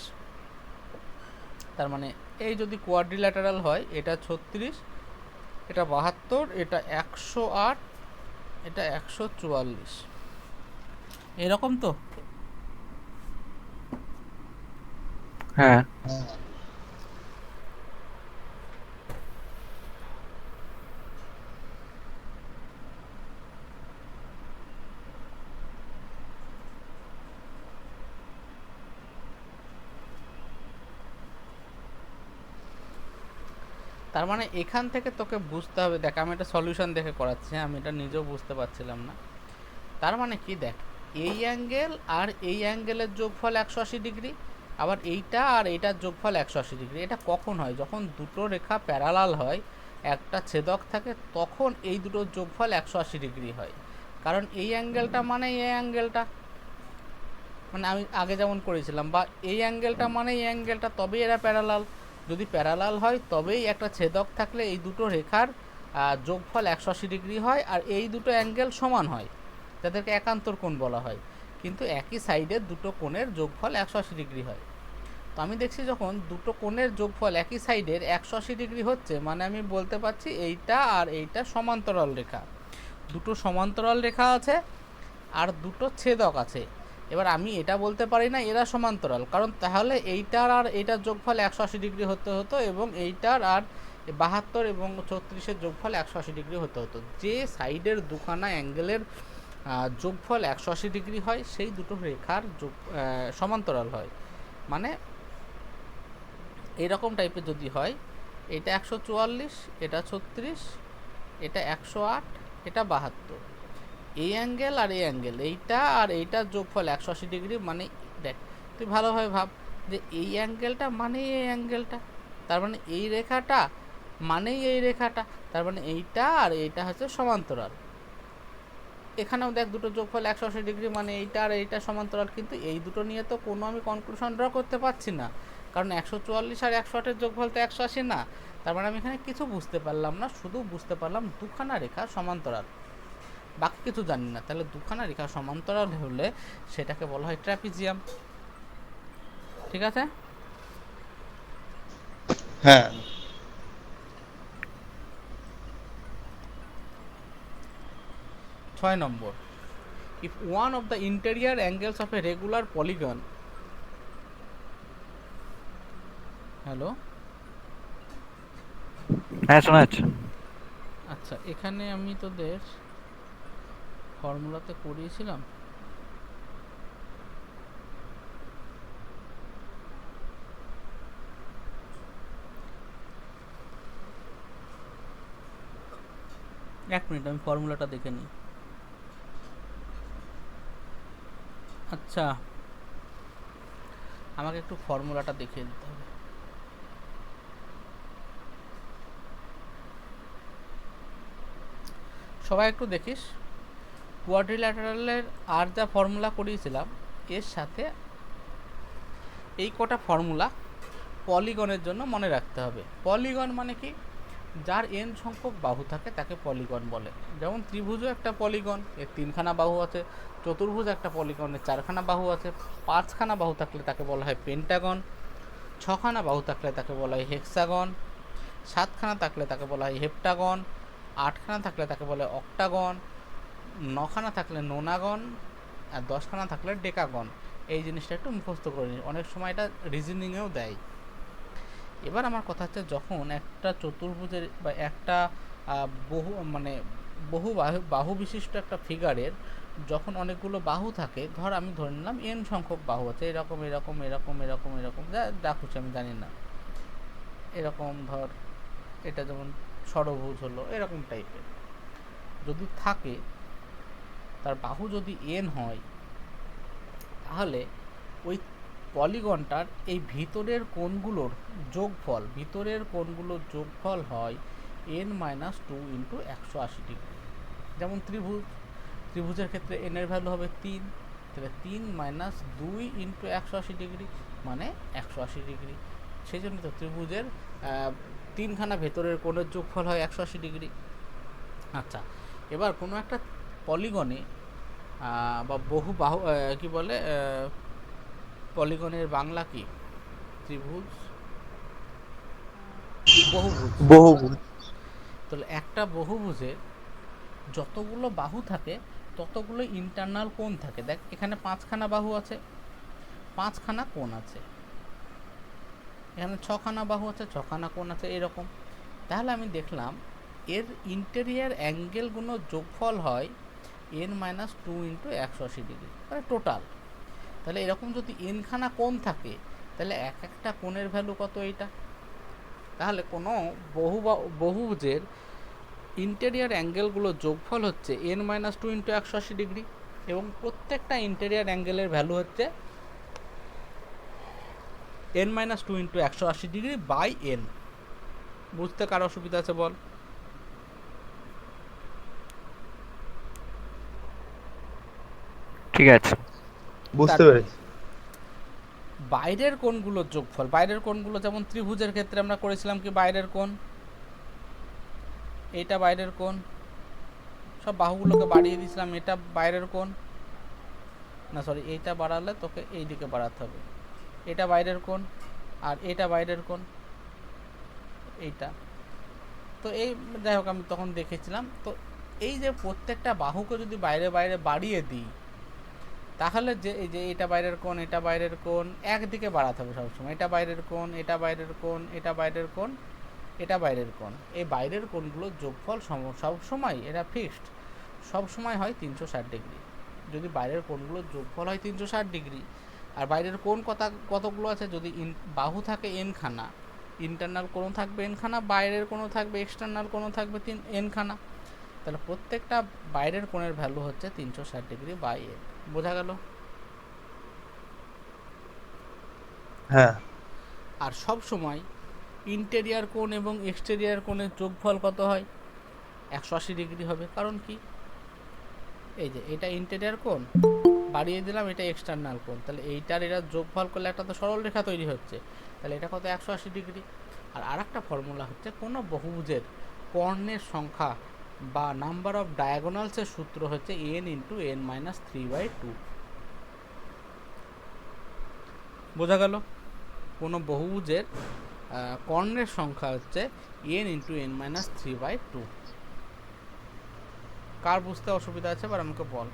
তার মানে এই যদি কোয়াড্রিল্যাটারাল হয়, এটা 36, এটা 72, এটা 108, এটা 144, এরকম তো? হ্যাঁ, তার মানে এখান থেকে তোকে বুঝতে হবে, দেখ আমি একটা সলিউশন দেখে করাচ্ছি, আমি এটা নিজেও বুঝতে পারছিলাম না। তার মানে কি, দেখ এই অ্যাঙ্গেল আর এই অ্যাঙ্গেলের যোগফল 180 ডিগ্রি, আবার এইটা আর এইটার যোগফল 180 ডিগ্রি। এটা কখন হয়? যখন দুটো রেখা প্যারালাল হয়, একটা ছেদক থাকে, তখন এই দুটোর যোগফল 180 ডিগ্রি হয়। কারণ এই অ্যাঙ্গেলটা মানে এই অ্যাঙ্গেলটা, মানে আমি আগে যেমন করেছিলাম, বা এই অ্যাঙ্গেলটা মানে এই অ্যাঙ্গেলটা, তবেই এরা প্যারালাল। যদি প্যারালাল হয় তবেই একটা ছেদক থাকলে এই দুটো রেখার যোগফল 180 ডিগ্রি হয়, আর এই দুটো অ্যাঙ্গেল সমান হয়, যাদেরকে একান্তর কোণ বলা হয়। কিন্তু একই সাইডের দুটো কোণের যোগফল 180 ডিগ্রি হয়। তো আমি দেখছি যখন দুটো কোণের যোগফল একই সাইডের 180 ডিগ্রি হচ্ছে, মানে আমি বলতে পারছি এইটা আর এইটা সমান্তরাল রেখা। দুটো সমান্তরাল রেখা আছে আর দুটো ছেদক আছে। এবার আমি এটা বলতে পারি না এরা সমান্তরাল, কারণ তাহলে এইটার আর এইটার যোগফল 180 ডিগ্রি হতে হতো, এবং এইটার আর 72 এবং 36-এর যোগফল 180 ডিগ্রি হতে হতো। যে সাইডের দুখানা অ্যাঙ্গেলের যোগফল 180 ডিগ্রি হয়, সেই দুটো রেখার সমান্তরাল হয়। মানে এইরকম টাইপের যদি হয়, এটা 144, এটা 36, এটা 108, এটা 72, এই অ্যাঙ্গেল আর এই অ্যাঙ্গেল, এইটা আর এইটার যোগফল 180 ডিগ্রি। মানে দেখ তুই ভালোভাবে ভাব যে এই অ্যাঙ্গেলটা মানে এই অ্যাঙ্গেলটা, তার মানে এই রেখাটা মানেই এই রেখাটা, তার মানে এইটা আর এইটা হচ্ছে সমান্তরাল। এখানেও দেখ দুটো যোগফল 180 ডিগ্রি, মানে এইটা আর এইটা সমান্তরাল। কিন্তু এই দুটো নিয়ে তো কোনো আমি কনক্লুশন ড্র করতে পারছি না, কারণ 144 আর 108-এর যোগফল তো 180 না। তার মানে আমি এখানে কিছু বুঝতে পারলাম না, শুধু বুঝতে পারলাম দুখানা রেখা সমান্তরাল, বাকি কিছু জানি না। তাহলে দুখানা রেখা সমান্তরাল হলে সেটাকে বলা হয় ট্র্যাপিজিয়াম। ঠিক আছে? হ্যাঁ 6 নম্বর, if one of the interior angles of a regular polygon, hello, হ্যাঁ শোনা যাচ্ছে। আচ্ছা এখানে আমি তোদের ফর্মুলাতে করিয়েছিলাম। এক মিনিট আমি ফর্মুলাটা দেখে নিই। আচ্ছা আমাকে একটু ফর্মুলাটা দেখিয়ে দিতে হবে। সবাই একটু দেখিস, কোয়াড্রিল্যাটারালের আর যা ফর্মুলা করিয়েছিলাম এর সাথে এই কটা ফর্মুলা পলিগনের জন্য মনে রাখতে হবে। পলিগন মানে কি? যার এন সংখ্যক বাহু থাকে তাকে পলিগন বলে। যেমন ত্রিভুজও একটা পলিগন, এর 3খানা বাহু আছে। চতুর্ভুজ একটা পলিগনের 4খানা বাহু আছে। 5খানা বাহু থাকলে তাকে বলা হয় পেন্টাগন। 6খানা বাহু থাকলে তাকে বলা হয় হেক্সাগন। 7খানা থাকলে তাকে বলা হয় হেপ্টাগন। 8খানা থাকলে তাকে বলে অক্টাগন। 9খানা থাকলে নোনাগন। আর 10খানা থাকলে ডেকাগন। এই জিনিসটা একটু মুখস্থ করে নিন, অনেক সময় এটা রিজনিংয়েও দেয়। এবার আমার কথা হচ্ছে, যখন একটা চতুর্ভুজের বা একটা বহু বাহু বিশিষ্ট একটা ফিগারের যখন অনেকগুলো বাহু থাকে, আমি ধরে নিলাম এন সংখ্যক বাহু আছে, এরকম এরকম এরকম এরকম এরকম যা খুশি আমি জানি না, এরকম ধর এটা যেমন ষড়ভুজ হলো, এরকম টাইপের যদি থাকে, তার বাহু যদি এন হয়, তাহলে ওই পলিগনটার এই ভিতরের কোণগুলোর যোগফল হয় n-2 ইন্টু 180 ডিগ্রি। যেমন ত্রিভুজের ক্ষেত্রে n এর ভ্যালু হবে 3, তাহলে 3 - 2 ইন্টু 180 ডিগ্রি মানে 180 ডিগ্রি। সেই জন্য তো ত্রিভুজের 3খানা ভেতরের কোণের যোগফল হয় 180 ডিগ্রি। আচ্ছা, এবার কোনো একটা পলিগনে বা বহু বাহু কি বলে, পলিগনের বাংলা কি? ত্রিভুজ, বহুভুজ। তাহলে একটা বহুভুজে যতগুলো বাহু থাকে ততগুলো ইন্টারনাল কোণ থাকে। দেখ এখানে 5খানা বাহু আছে, 5খানা কোণ আছে। এখানে 6খানা বাহু আছে, 6খানা কোণ আছে, এরকম। তাহলে আমি দেখলাম এর ইন্টেরিয়ার অ্যাঙ্গেলগুলো যোগফল হয় n-2 ইন্টু 180 ডিগ্রি, মানে টোটাল। তাহলে এরকম যদি এনখানা কোণ থাকে, তাহলে এক একটা কোণের ভ্যালু কত? এইটা। তাহলে কোনো বহুভুজের ইন্টেরিয়ার অ্যাঙ্গেলগুলো যোগফল হচ্ছে n-2 ইন্টু 180 ডিগ্রি, এবং প্রত্যেকটা ইন্টেরিয়ার অ্যাঙ্গেলের ভ্যালু হচ্ছে n-2 into 180 degree by n। বুঝতে কার অসুবিধা আছে বল? ঠিক আছে, বুঝতে পেরেছি। বাইরের কোণগুলোর যোগফল, বাইরের কোণগুলো যেমন ত্রিভুজের ক্ষেত্রে আমরা করেছিলাম কি, বাইরের কোণ, এইটা বাইরের কোণ, সব বাহুগুলোকে বাড়িয়ে দিয়েছিলাম, এটা বাইরের কোণ, না সরি এইটা বাড়ালে তোকে এই দিকে বাড়াতে হবে, এটা বাইরের কোণ, আর এটা বাইরের কোণ, এইটা। তো এই যাই হোক আমি তখন দেখেছিলাম। তো এই যে প্রত্যেকটা বাহুকে যদি বাইরে বাইরে বাড়িয়ে দিই, তাহলে যে এই যে এটা বাইরের কোণ, এটা বাইরের কোণ, একদিকে বাড়াতে হবে সবসময়। এটা বাইরের কোণ, এটা বাইরের কোণ, এটা বাইরের কোণ, এটা বাইরের কোণ। এই বাইরের কোণগুলোর যোগফল সবসময়, এটা ফিক্সড, সবসময় হয় 360 ডিগ্রি। যদি বাইরের কোণগুলোর যোগফল হয় 360 ডিগ্রি, আর বাইরের কোণ কতগুলো আছে, যদি বাহু থাকে এনখানা, ইন্টারনাল কোণ থাকবে এনখানা, বাইরের কোণও থাকবে, এক্সটার্নাল কোণও থাকবে এনখানা, তাহলে প্রত্যেকটা বাইরের কোণের ভ্যালু হচ্ছে 360 ডিগ্রি বাই এন। বোঝা গেল? হ্যাঁ। আর সব সময় ইন্টেরিয়ার কোণ এবং এক্সটেরিয়ার কোণের যোগফল কত হয়? 180 ডিগ্রি হবে। কারণ কি, এই যে এটা ইন্টেরিয়ার কোণ, বাড়িয়ে দিলাম, এটা এক্সটার্নাল কোণ, তাহলে এইটার এরা যোগফল করলে একটা তো সরল রেখা তৈরি হচ্ছে। তাহলে এটা কত 180°। আর আরেকটা ফর্মুলা হচ্ছে কোনো বহুভুজের কর্ণের সংখ্যা বা নাম্বার অফ ডায়াগোনালসের সূত্র হচ্ছে n ইন্টু n মাইনাস 3/2। বোঝা গেল? কোনো বহুভুজের কর্ণের সংখ্যা হচ্ছে n ইন্টু n মাইনাস 3/2। কার বুঝতে অসুবিধা আছে এবার আমাকে বল।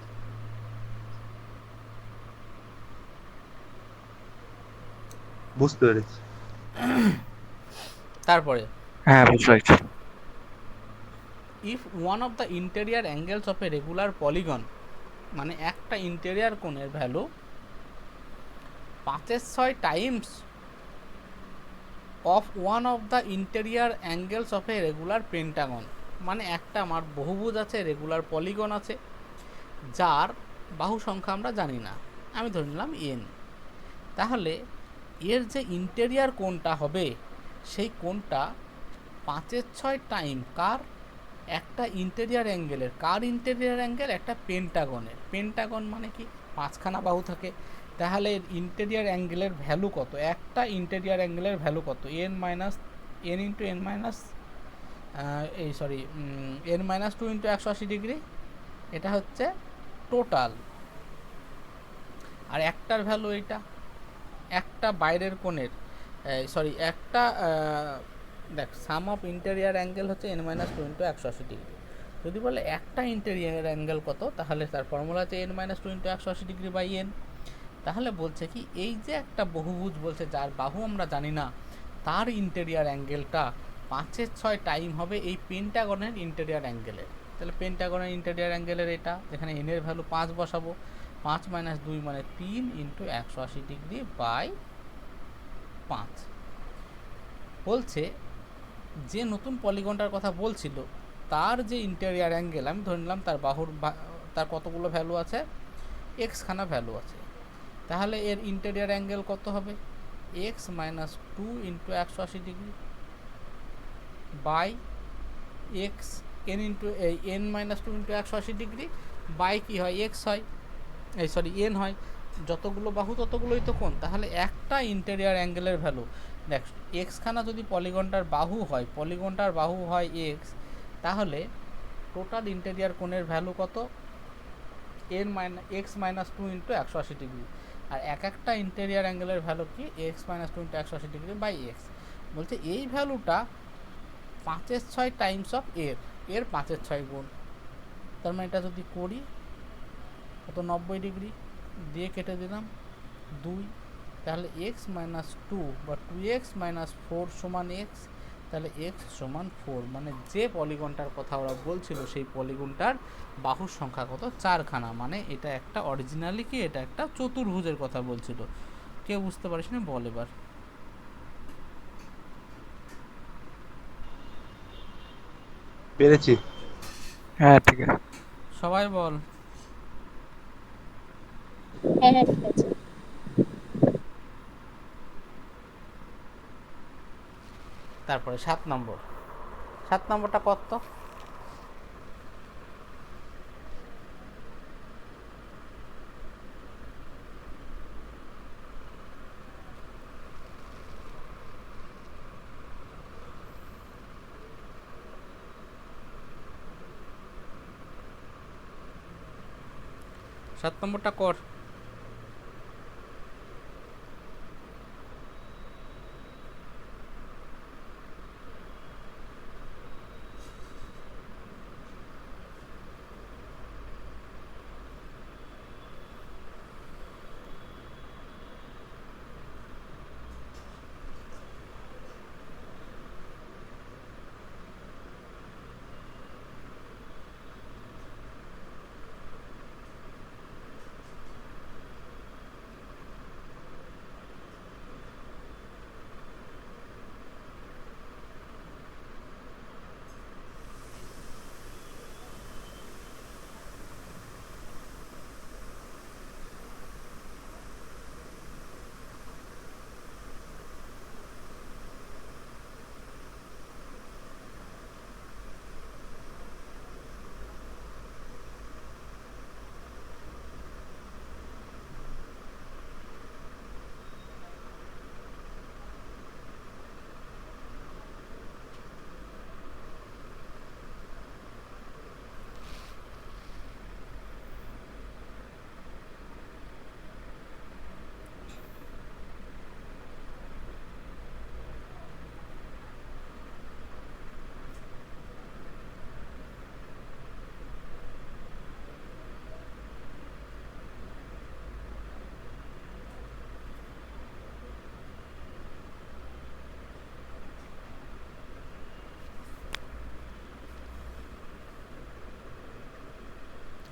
বুঝতে পেরেছি। তারপরে হ্যাঁ বুঝতে পারছি। If one of the interior angles of a regular polygon, মানে একটা ইন্টেরিয়ার কোণের value 5/6 Times of one of the interior angles of a regular Pentagon, মানে একটা আমার বহুভুজ আছে, রেগুলার পলিগন আছে, যার বাহু সংখ্যা আমরা জানি না, আমি ধরে নিলাম n। তাহলে এর যে ইন্টেরিয়ার কোণটা হবে সেই কোণটা 5/6 টাইম কার? একটা ইন্টেরিয়ার অ্যাঙ্গেলের। কার ইন্টেরিয়ার অ্যাঙ্গেল? একটা পেন্টাগনের। পেন্টাগন মানে কি? 5খানা বাহু থাকে। তাহলে ইন্টেরিয়ার অ্যাঙ্গেলের ভ্যালু কত? একটা ইন্টেরিয়ার অ্যাঙ্গেলের ভ্যালু কত? n into n minus n minus 2 into 180°। এটা হচ্ছে টোটাল। আর একটার ভ্যালু এইটা, একটা বাইরের কোণের একটা দেখ, সাম অফ ইন্টেরিয়ার অ্যাঙ্গেল হচ্ছে n মাইনাস 2 ইন্টু 180°। যদি বলে একটা ইন্টেরিয়ার অ্যাঙ্গেল কত, তাহলে তার ফর্মুলা হচ্ছে n minus 2 into 180° by n। তাহলে বলছে কি, এই যে একটা বহুভুজ বলছে যার বাহু আমরা জানি না, তার ইন্টেরিয়ার অ্যাঙ্গেলটা 5/6 টাইম হবে এই পেন্টাগনের ইন্টেরিয়ার অ্যাঙ্গেলের। তাহলে পেন্টাগনের ইন্টেরিয়ার অ্যাঙ্গেলের এটা, যেখানে n এর ভ্যালু 5 বসাবো, 5 মাইনাস 2 মানে 3 ইন্টু 180° বাই 5। বলছে যে নতুন পলিগনটার কথা বলছিল তার যে ইন্টেরিয়ার অ্যাঙ্গেল, আমি ধরে নিলাম তার বাহুর তার কতগুলো ভ্যালু আছে, x খানা ভ্যালু আছে। তাহলে এর ইন্টেরিয়ার অ্যাঙ্গেল কত হবে? x minus 2 into 180° by x n minus 2 into 180° by কি হয়? x হয়, n হয়। যতগুলো বাহু ততগুলোই তো কোণ। তাহলে একটা ইন্টেরিয়ার অ্যাঙ্গেলের ভ্যালু, দেখ x খানা যদি পলিগনটার বাহু হয় x, তাহলে টোটাল ইন্টেরিয়ার কোণের ভ্যালু কত? x minus 2 into 180°। আর একটা ইন্টেরিয়ার অ্যাঙ্গেলের ভ্যালু কি? x minus 2 into 180° by x। বলছে এই ভ্যালুটা 5/6 টাইমস অফ এর 5/6 গুণ। তার মানে এটা যদি করি কত? 90° দিয়ে কেটে দিলাম 2। তাহলে x মাইনাস 2 বা 2x মাইনাস 4 সমান x। তাহলে x সমান 4, মানে যে পলিগনটার কথা ওরা বলছিল সেই পলিগনটার বাহুর সংখ্যা কত? 4খানা। মানে এটা একটা অরিজিনালি কি, এটা একটা চতুর্ভুজের কথা বলছিল। কেউ বুঝতে পারিস না? বল এবার। পেরেছি। হ্যাঁ ঠিক আছে। সবাই বল। হ্যাঁ হ্যাঁ ঠিক আছে। তারপরে 7 নম্বরটা কত? সাত নম্বরটা কর।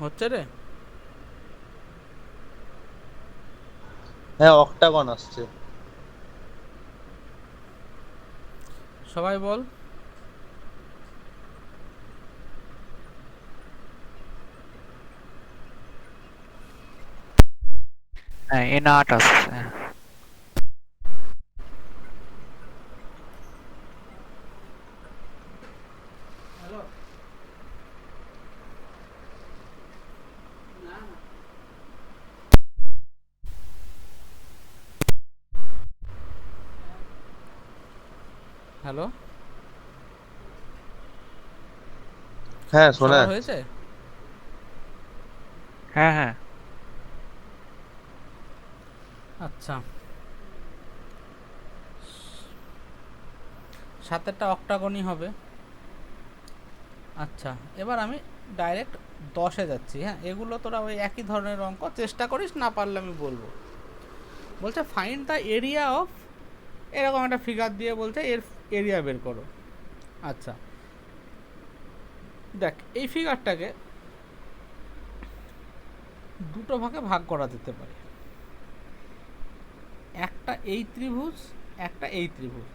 হচ্ছে রে? হ্যাঁ অক্টাগন আসছে। সবাই বল। হ্যাঁ N8 আসছে। হ্যালো, হ্যাঁ শোনা সবার যাচ্ছে। হয়েছে? হ্যাঁ হ্যাঁ। আচ্ছা, সাতেরটা অক্টাগনই হবে। আচ্ছা, এবার আমি ডাইরেক্ট 10-এ যাচ্ছি। হ্যাঁ, এগুলো তোরা ওই একই ধরনের অঙ্ক চেষ্টা করিস, না পারলে আমি বলবো। বলছে ফাইন্ড দ্য এরিয়া অফ, এরকম একটা ফিগার দিয়ে বলছে এর এরিয়া বের করো। আচ্ছা দেখ, এই ফিগারটাকে দুটো ভাগে ভাগ করা যেতে পারে। একটা এই ত্রিভুজ, একটা এই ত্রিভুজ।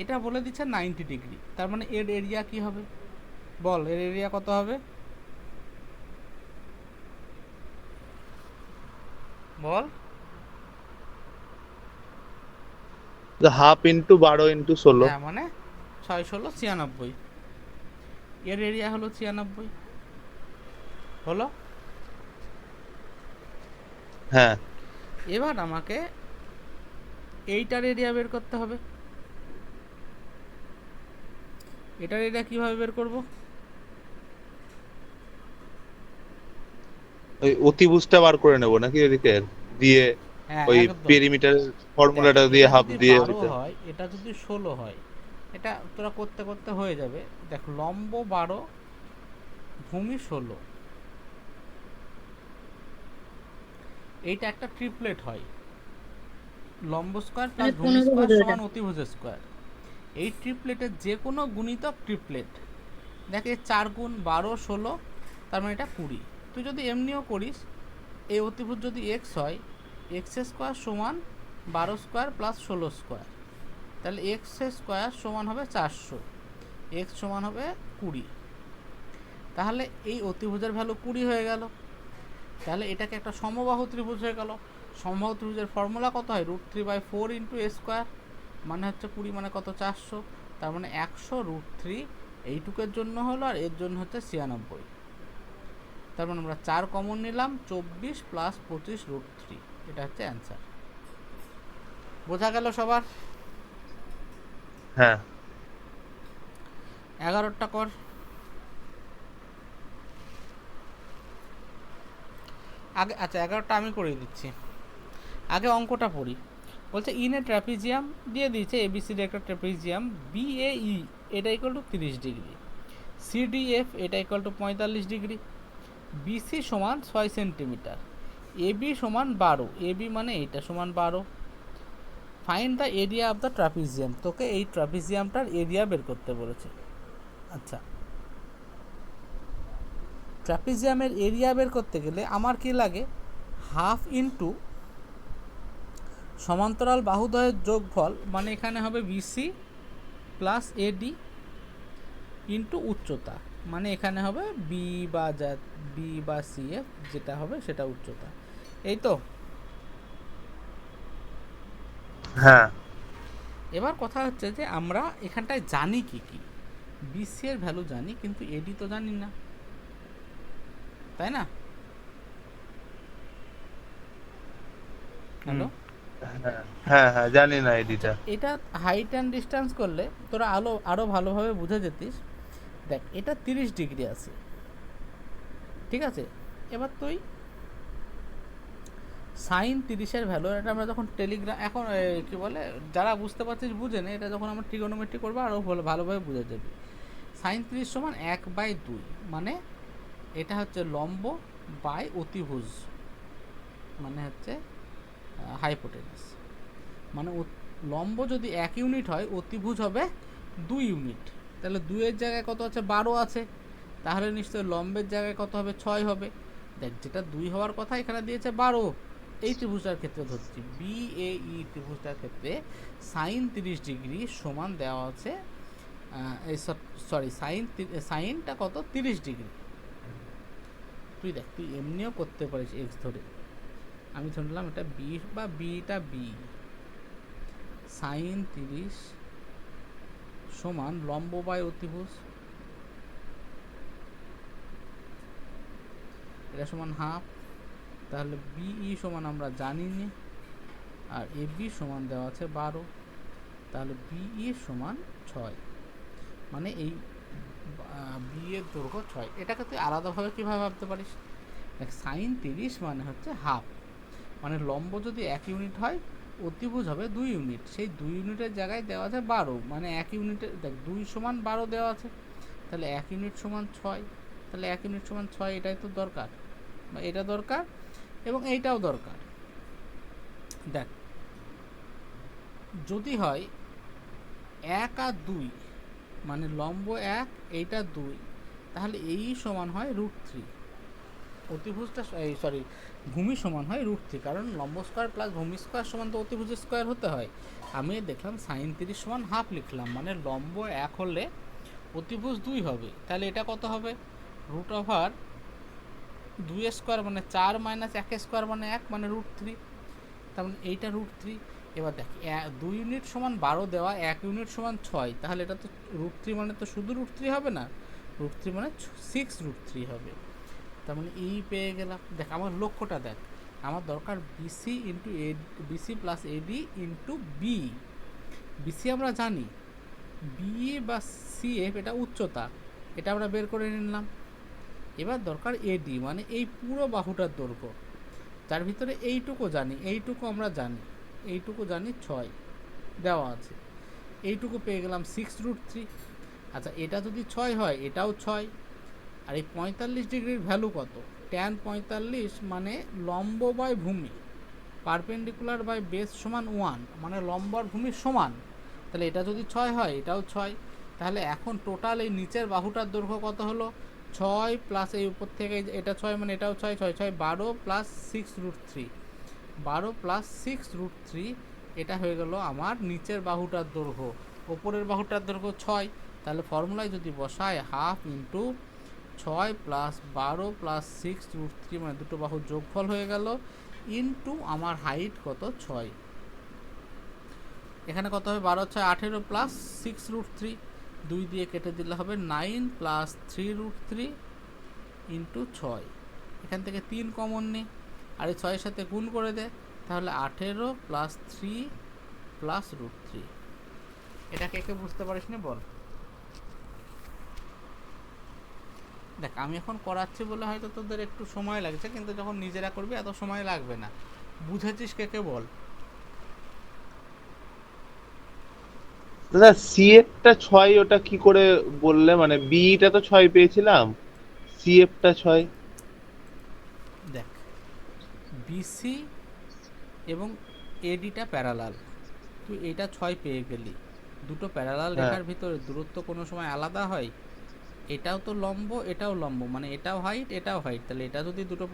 এটা বলে দিচ্ছে 90 ডিগ্রি, তার মানে এর এরিয়া কি হবে? বল, এর এরিয়া কত হবে? বল। Half into 12 into 16। হ্যাঁ, মানে 6 16 96। এর এরিয়া হলো 96। হলো? হ্যাঁ এবার আমাকে এইটার এরিয়া বের করতে হবে। এটার এরিয়া কিভাবে বের করব? ওই অতিভুজটা বার করে নেবো নাকি ওদিকে দিয়ে, হ্যাঁ ওই একদম। পেরিমিটার ফর্মুলাটা দেখ, দিয়ে এটা হাফ যদি দিয়ে 12 ওইটা। হয়, এটা যদি 16 হয়, এটা তোরা করতে করতে হয়ে যাবে। দেখ, লম্ব 12, ভূমি 16, এইটা একটা ট্রিপলেট হয়। লম্ব স্কয়ার প্লাস মানে ভূমি 15 স্কয়ার হলো এটা। সমান অতিভুজ স্কয়ার। এই ট্রিপলেটের যে কোনো গুণিতক ট্রিপলেট। দেখ, এর 4 গুণ 12 16, তার মানে এটা 20। তুই যদি এমনিও করিস, এই অতিভুজ যদি এক্স হয়, এক্স স্কোয়ার সমান 12 স্কোয়ার প্লাস 16 স্কোয়ার, তাহলে এক্স স্কোয়ার সমান হবে 400, এক্স সমান হবে 20। তাহলে এই অতিভুজের ভ্যালু 20 হয়ে গেল। তাহলে এটাকে একটা সমবাহু ত্রিভুজ হয়ে গেল। সমবাহু ত্রিভুজের ফর্মুলা কত হয়? √3/4 ইন্টু এ স্কোয়ার, মানে হচ্ছে 20 মানে কত? 400। তার মানে 100 √3 এইটুকের জন্য হলো, আর এর জন্য হচ্ছে 96। তার মানে আমরা 4 কমন নিলাম, 24 প্লাস 25 √3, এটা হচ্ছে অ্যান্সার। বোঝা গেল সবার? হ্যাঁ 11টা কর। আগে আচ্ছা 11টা আমি করিয়ে দিচ্ছি। আগে অঙ্কটা পড়ি। বলছে ইন এ ট্র্যাপিজিয়াম দিয়ে দিয়েছে, এবিসিডি একটা ট্র্যাপিজিয়াম, বিএই এটা ইকুয়াল টু 30 ডিগ্রি, সিডিএফ এটা ইকুয়াল টু 45 ডিগ্রি, বিসি সমান 6 সেন্টিমিটার, এবি সমান 12, এবি মানে এইটা সমান 12। Find the area of the trapezium, তোকে এই ট্র্যাপিজিয়ামটার এরিয়া বের করতে বলেছে। আচ্ছা, ট্র্যাপিজিয়ামের এরিয়া বের করতে গেলে আমার কি লাগে? হাফ ইন্টু সমান্তরাল বাহুদ্বয়ের যোগফল, মানে এখানে হবে বিসি প্লাস এডি ইন্টু উচ্চতা, মানে এখানে হবে বি বা সিএফ, যেটা হবে সেটা উচ্চতা। এই তো। হ্যাঁ এবার কথা হচ্ছে যে আমরা এখানটায় জানি কি কি। বিসি এর ভ্যালু জানি, কিন্তু এডি তো জানি না, তাই না? হ্যালো, হ্যাঁ হ্যাঁ জানি না এডিটা। এটা হাইট অ্যান্ড ডিস্টেন্স করলে তোরা আরও ভালোভাবে বুঝে যেতিস। দেখ, এটা 30 ডিগ্রি আছে, ঠিক আছে? এবার তুই সাইন 30-এর ভ্যালু, এটা আমরা যখন টেলিগ্রাম, এখন কি বলে, যারা বুঝতে পারছিস বুঝে নে, এটা যখন আমরা ট্রিগোনোমেট্রি করবো আরও ভালোভাবে বুঝে যাবি। সাইন 30 সমান 1/2, মানে এটা হচ্ছে লম্ব বাই অতিভুজ, মানে হচ্ছে হাইপোটেনাস। মানে লম্ব যদি 1 ইউনিট হয়, অতিভুজ হবে 2 ইউনিট। তাহলে 2 এর জায়গায় কত আছে? 12 আছে। তাহলে নিশ্চয়ই লম্বের জায়গায় কত হবে? 6 হবে। দেখ যেটা 2 হওয়ার কথা এখানে দিয়েছে 12। এই ত্রিভুজটার ক্ষেত্রে ধরছি BAE ত্রিভুজটার ক্ষেত্রে সাইন 30 ডিগ্রি সমান দেওয়া আছে সরি সাইনটা কত 30 ডিগ্রি। তুই দেখ তুই এমনিও করতে পারিস এক্স ধরে, আমি ধরলাম এটা বি বা বিটা বি, সাইন 30 সমান লম্ব বাই অতিভুজ, এটা সমান হাফ। তাহলে বিই সমান আমরা জানি না, আর এ বি সমান দেওয়া আছে 12, তাহলে বিই সমান 6। মানে এই বি এর দৈর্ঘ্য 6। এটাকে তুই আলাদাভাবে কীভাবে ভাবতে পারিস, দেখ সাইন 30 মানে হচ্ছে হাফ, মানে লম্ব যদি 1 ইউনিট হয় অতিভুজ হবে 2 ইউনিট, সেই 2 ইউনিটের জায়গায় দেওয়া আছে 12, মানে 1 ইউনিটের দেখ 2 সমান 12 দেওয়া আছে, তাহলে 1 ইউনিট সমান 6, তাহলে 1 ইউনিট সমান 6, এটাই তো দরকার, বা এটা দরকার এবং এইটাও দরকার। দেখ যদি হয় 1 আর 2 মানে লম্ব 1 এইটা 2, তাহলে এই সমান হয় √3, অতিভুজটা সরি ভূমি সমান হয় √3, কারণ লম্ব স্কোয়ার প্লাস ভূমি স্কোয়ার সমান তো অতিভুজের স্কোয়ার হতে হয়। আমি দেখলাম সাইন 30 সমান হাফ লিখলাম, মানে লম্ব 1 হলে অতিভুজ 2 হবে, তাহলে এটা কত হবে √2 স্কোয়ার মানে 4 মাইনাস 1 স্কোয়ার মানে 1, মানে √3, তার মানে এইটা √3। এবার দেখ 2 ইউনিট সমান 12 দেওয়া, 1 ইউনিট সমান 6, তাহলে এটা তো √3 মানে তো শুধু √3 হবে না, √3 মানে 6√3 হবে। তার মানে এই পেয়ে গেলাম। দেখ আমার লক্ষ্যটা দেখ, আমার দরকার BC into A, BC plus AD into B. BC আমরা জানি, বি বা সিএফ এটা উচ্চতা, এটা আমরা বের করে নিলাম। এবার দরকার এডি মানে এই পুরো বাহুটার দৈর্ঘ্য, যার ভিতরে এইটুকু জানি, এইটুকু আমরা জানি, এইটুকু জানি 6 দেওয়া আছে, এইটুকু পেয়ে গেলাম 6√3। আচ্ছা এটা যদি 6 হয় এটাও 6, আর এই 45 ডিগ্রির ভ্যালু কত, ট্যান 45 মানে লম্ব বাই ভূমি, পারপেন্ডিকুলার বাই বেস সমান 1, মানে লম্ব আর ভূমি সমান, তাহলে এটা যদি 6 হয় এটাও 6, তাহলে এখন টোটাল এই নিচের বাহুটার দৈর্ঘ্য কত হলো 6 প্লাস এই উপর থেকে এটা 6 মানে এটাও 6, 6 6 12 প্লাস 6√3, 12 প্লাস 6√3, এটা হয়ে গেল আমার নিচের বাহুটার দৈর্ঘ্য, ওপরের বাহুটার দৈর্ঘ্য 6, তাহলে ফর্মুলায় যদি বসায় হাফ ইন্টু 6 প্লাস 12 প্লাস 6√3 মানে দুটো বাহুর যোগফল হয়ে গেল, ইন্টু আমার হাইট কত 6, এখানে কত হবে 12 6 18 প্লাস 6√3, 2 দিয়ে কেটে দিলে হবে 9 প্লাস 3√3 ইন্টু 6, এখান থেকে 3 কমন নেই আর এই 6 এর সাথে গুণ করে দে, তাহলে 18 প্লাস 3 প্লাস √3। এটা কে কে বুঝতে পারিস না বল। দেখ আমি এখন করাচ্ছি বলে হয়তো তোদের একটু সময় লাগছে, কিন্তু যখন নিজেরা করবি এত সময় লাগবে না। বুঝেছিস কে কে বল। দাদা সিএফটা 6, ওটা কি করে বললে, মানে বিটা তো 6 পেয়েছিলাম, সিএফটা 6? দেখ বিসি এবং এডিটা প্যারালাল, তুই এটা 6 পেয়ে গেলি, দুটো প্যারালাল হ্যাঁ। রেখার ভিতরে দূরত্ব কোনো সময় আলাদা হয়, এটাও তো লম্ব এটাও লম্ব, মানে এটাও হাইট এটাও হাইট, তাহলে এটা যদি দুটো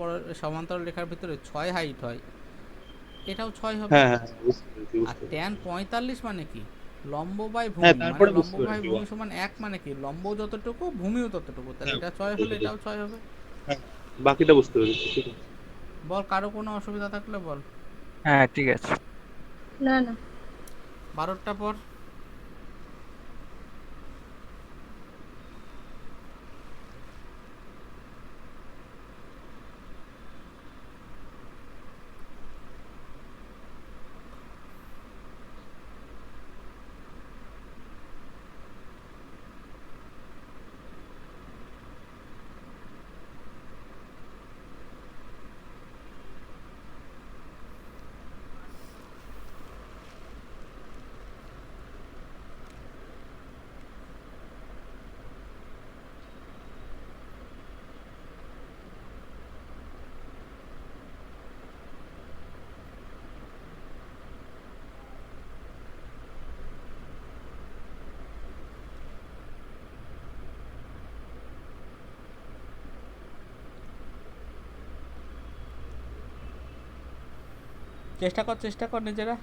সমান্তরাল রেখার ভিতরে 6 হাইট হয় এটাও 6 হবে। হ্যাঁ হ্যাঁ বুঝতে পেরেছি, আর বুঝতে পেরেছি। ট্যান 45 মানে কি, লম্ব বাই হ্যাঁ ভূমি, মানে তারপরে লম্ব বুঝতে বাই পেরেছি। ভূমি সমান 1, মানে কি লম্ব যতটুকু ভূমিও ততটুকু, তাহলে হ্যাঁ, এটা 6 হলে এটাও 6 হবে। হ্যাঁ, বাকিটা বুঝতে পেরেছি, ঠিক আছে। বল কারো কোনো অসুবিধা থাকলে বল। হ্যাঁ ঠিক আছে। না না 12টা পর। চেষ্টা কর নিজেরা।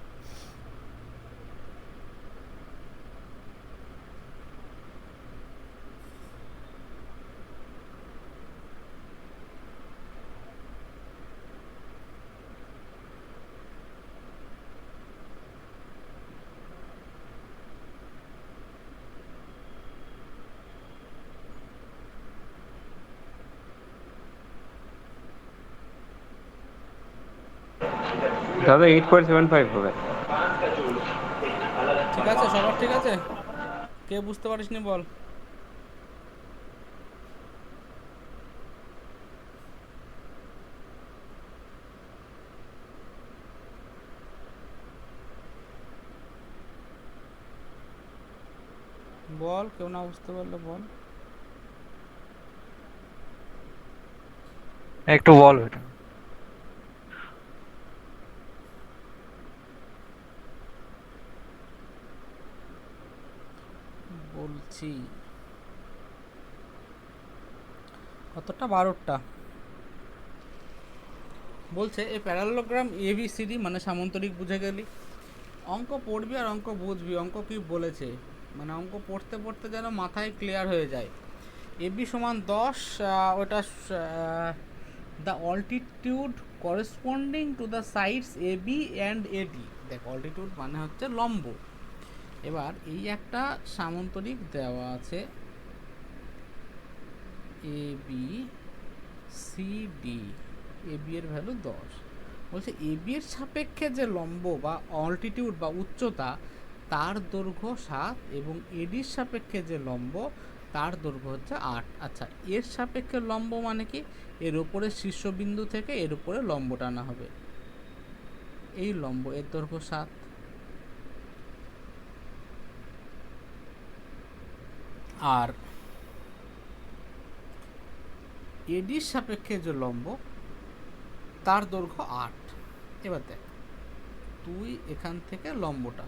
দাদা 8.75 হবে। ঠিক আছে, সবার ঠিক আছে? কে বুঝতে পারিসনি বল। বল, কেউ না বুঝতে পারলে বল। একটু বল এটা। বলছি কতটা, 12টা। বলছে এই প্যারালোগ্রাম এবিসিডি মানে সামান্তরিক, বুঝে গেলি। অঙ্ক পড়বি আর অঙ্ক বুঝবি, অঙ্ক কি বলেছে, মানে অঙ্ক পড়তে পড়তে যেন মাথায় ক্লিয়ার হয়ে যায়। এবি সমান 10, ওটা the altitude corresponding to the sides AB and AD. দেখ, অল্টিটিউড মানে হচ্ছে লম্ব। এবার এই একটা সামান্তরিক দেওয়া আছে এবি সিডি, এবি এর ভ্যালু 10। বলছে এবি এর সাপেক্ষে যে লম্ব বা অল্টিটিউড বা উচ্চতা, তার দৈর্ঘ্য 7 এবং এডির সাপেক্ষে যে লম্ব, তার দৈর্ঘ্য হচ্ছে 8। আচ্ছা, এর সাপেক্ষে লম্ব মানে কি? এর উপরে শীর্ষবিন্দু থেকে এর উপরে লম্ব টানা হবে, এই লম্ব, এর দৈর্ঘ্য 7। আর এডির সাপেক্ষে যে লম্ব, তার দৈর্ঘ্য 8। এবার দেখ, তুই এখান থেকে লম্বটা,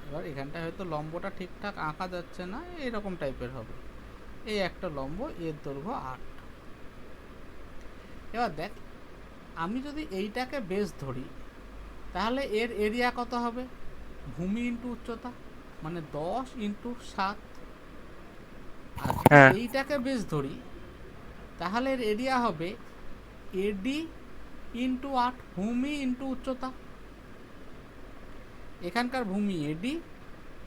এবার এখানটায় হয়তো লম্বটা ঠিকঠাক আঁকা যাচ্ছে না, এরকম টাইপের হবে। এই একটা লম্ব, এর দৈর্ঘ্য 8। এবার দেখ, আমি যদি এইটাকে বেস ধরি, তাহলে এর এরিয়া কত হবে? ভূমি ইন্টু উচ্চতা, মানে 10 ইন্টু 7। আর যদি হ্যাঁ। এইটাকে বেস ধরি, তাহলে এর এরিয়া হবে এডি ইন্টু 8, ভূমি ইন্টু উচ্চতা। এখানকার ভূমি এডি,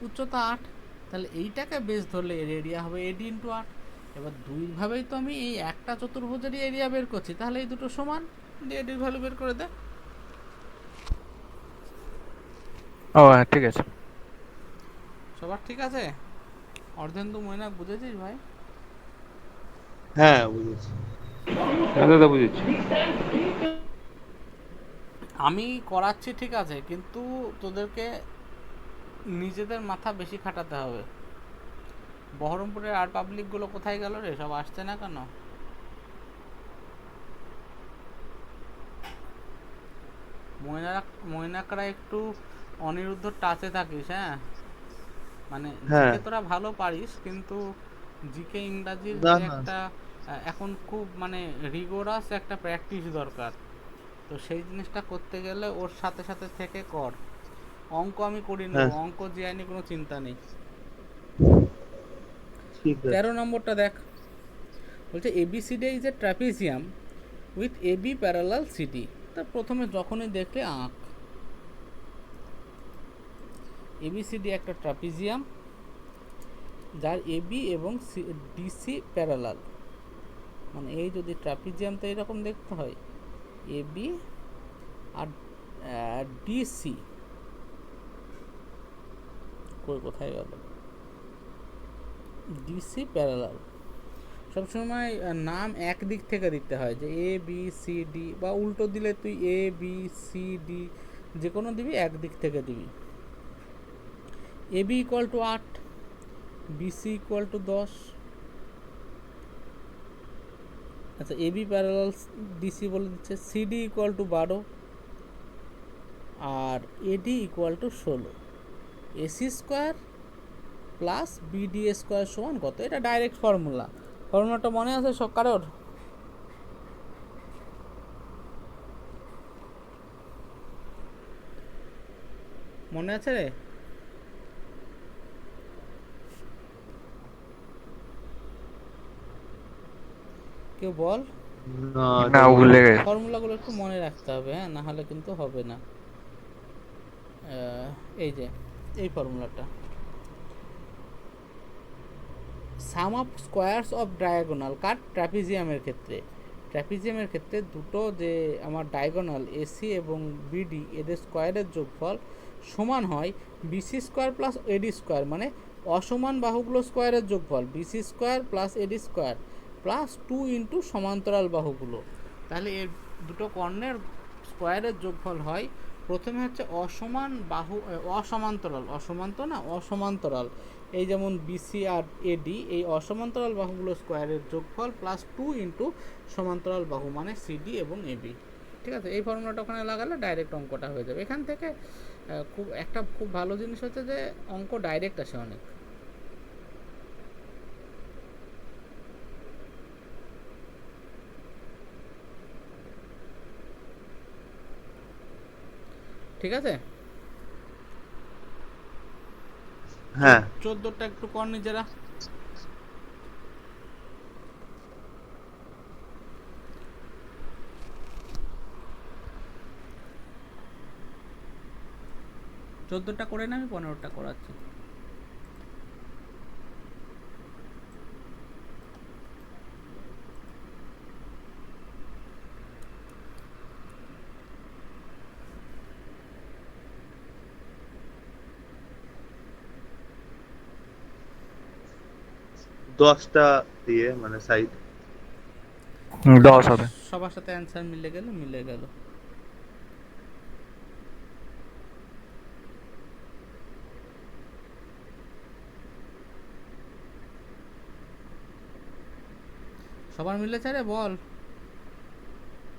উচ্চতা 8, তাহলে এইটাকে বেস ধরলে এর এরিয়া হবে এডি ইন্টু 8। এবার দুইভাবেই তো আমি এই একটা চতুর্ভুজেরই এরিয়া বের করছি, তাহলে এই দুটো সমান, দিয়ে এডির ভ্যালু বের করে দে। ও হ্যাঁ, ঠিক আছে। সবার ঠিক আছে? অর্ধেন্দু ময়নাক বুঝেছিস ভাই? হ্যাঁ, বুঝেছি। হ্যাঁ দাদা বুঝেছি। আমি করাচ্ছি ঠিক আছে, কিন্তু তোদেরকে নিজেদের মাথা বেশি খাটাতে হবে। বহরমপুরের আর্ট পাবলিকগুলো কোথায় গেল রে? সব আসছে না কেন? ময়নাকরা একটু অনিরুদ্ধ টাচে থাকিস, হ্যাঁ? মানে হ্যাঁ। জিকে তোরা ভালো পারিস, কিন্তু জিকে ইংরাজির না, যে না। একটা এখন খুব মানে রিগোরাস একটা প্র্যাকটিস দরকার। তো সেই জিনিসটা করতে গেলে ওর সাথে সাথে থেকে কর। অঙ্ক আমি করি নেব, হ্যাঁ। অঙ্ক জিআইনি কোনো চিন্তা নেই। ঠিক আছে। 13 নম্বরটা দেখ, বলছে ABCD is a trapezium with AB parallel CD. তা প্রথমে যখনই দেখলে আঁক, এবিসিডি একটা ট্রাপিজিয়াম যার এবি এবং ডিসি প্যারালাল। মানে এই যদি ট্রাপিজিয়ামটা এরকম দেখতে হয়, এবি আর ডিসি কোথায় গেল, ডিসি প্যারালাল। সবসময় নাম এক দিক থেকে দিতে হয়, যে এ বি সি ডি, বা উল্টো দিলে তুই এ বি সি ডি যে কোনো দিবি, এক দিক থেকে দিবি। AB equal to 8, BC equal to 10। আচ্ছা, এবি প্যারালাল ডিসি বলে দিচ্ছে। সিডি ইকুয়াল টু 12 আর AD equal to 16। AC square plus BD square সমান কত? এটা ডাইরেক্ট ফর্মুলাটা মনে আছে সব কারোর? মনে আছে রে? কেউ বল। না না এটা ভুলে গেছে। ফর্মুলাগুলো একটু মনে রাখতে হবে, হ্যাঁ, না হলে কিন্তু হবে না। এই যে এই ফর্মুলাটা, সাম অফ স্কোয়ারস অফ ডায়াগোনাল কার ট্র্যাপিজিয়ামের ক্ষেত্রে দুটো যে আমার ডায়াগোনাল এসি এবং বিডি এদের স্কোয়ারের যোগফল সমান হয় BC square plus AD square, মানে অসমান বাহুগুলো স্কোয়ারের যোগফল BC square plus AD square plus 2 into সমান্তরাল বাহুগুলো। তাহলে এর দুটো কর্ণের স্কোয়ারের যোগফল হয়, প্রথমে হচ্ছে অসমান বাহু, অসমান্তরাল, এই যেমন বিসি আর এডি, এই অসমান্তরাল বাহুগুলো স্কোয়ারের যোগফল প্লাস 2 ইন্টু সমান্তরাল বাহু মানে সিডি এবং এবি। ঠিক আছে, এই ফর্মুলাটা ওখানে লাগালে ডাইরেক্ট অঙ্কটা হয়ে যাবে। এখান থেকে খুব ভালো জিনিস হচ্ছে যে অঙ্ক ডাইরেক্ট আসে অনেক। ঠিক আছে, হ্যাঁ 14টা একটু কর নিজেরা। চোদ্দটা করে না, আমি 15টা করাচ্ছি। দশটা দিয়ে মানে সাইড 10 হবে। সবার সাথে অ্যান্সার মিলে গেল। সবার মিলেছে রে, বল।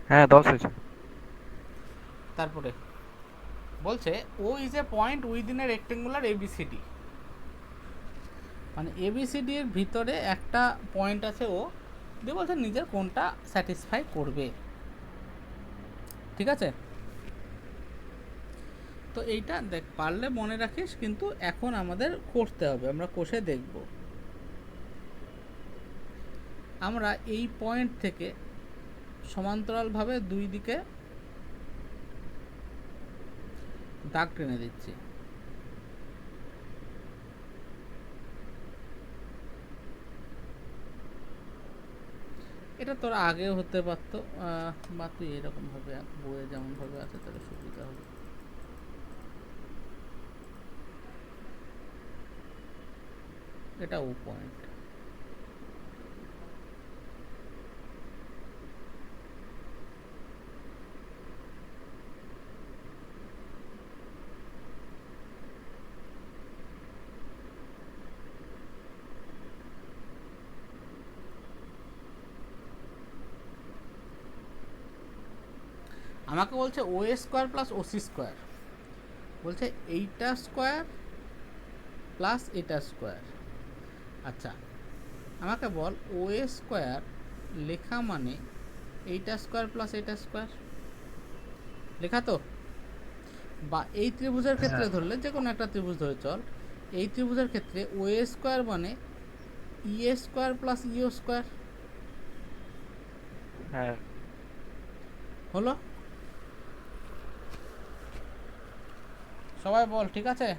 হ্যাঁ 10 হয়েছে। তারপরে বলছে O is a point within a rectangular ABCD, মানে এবিসিডি এর ভিতরে একটা পয়েন্ট আছে ও, দিয়ে বলছে নিজের কোনটা স্যাটিসফাই করবে। ঠিক আছে, তো এইটা দেখ, পারলে মনে রাখিস, কিন্তু এখন আমাদের করতে হবে, আমরা কষে দেখব। আমরা এই পয়েন্ট থেকে সমান্তরালভাবে দুই দিকে দাগ টেনে দিচ্ছি। এটা তোর আগেও হতে পারতো, বা তুই এরকম ভাবে বইয়ে যেমন ভাবে আছে তাহলে সুবিধা হবে। এটা ও পয়েন্ট, আমাকে বলছে ও স্কোয়ার প্লাস ওসি স্কোয়ার, বলছে এইটা স্কোয়ার প্লাস এটা স্কোয়ার। আচ্ছা, আমাকে বল ও স্কোয়ার লেখা মানে এইটা স্কোয়ার প্লাস এটা স্কোয়ার লেখা তো, বা এই ত্রিভুজের ক্ষেত্রে ধরলে যে কোনো একটা ত্রিভুজ ধরে চল, এই ত্রিভুজের ক্ষেত্রে ও স্কোয়ার মানে ই স্কোয়ার প্লাস ইও স্কোয়ার হ্যাঁ হলো। সবাই বল ঠিক আছে।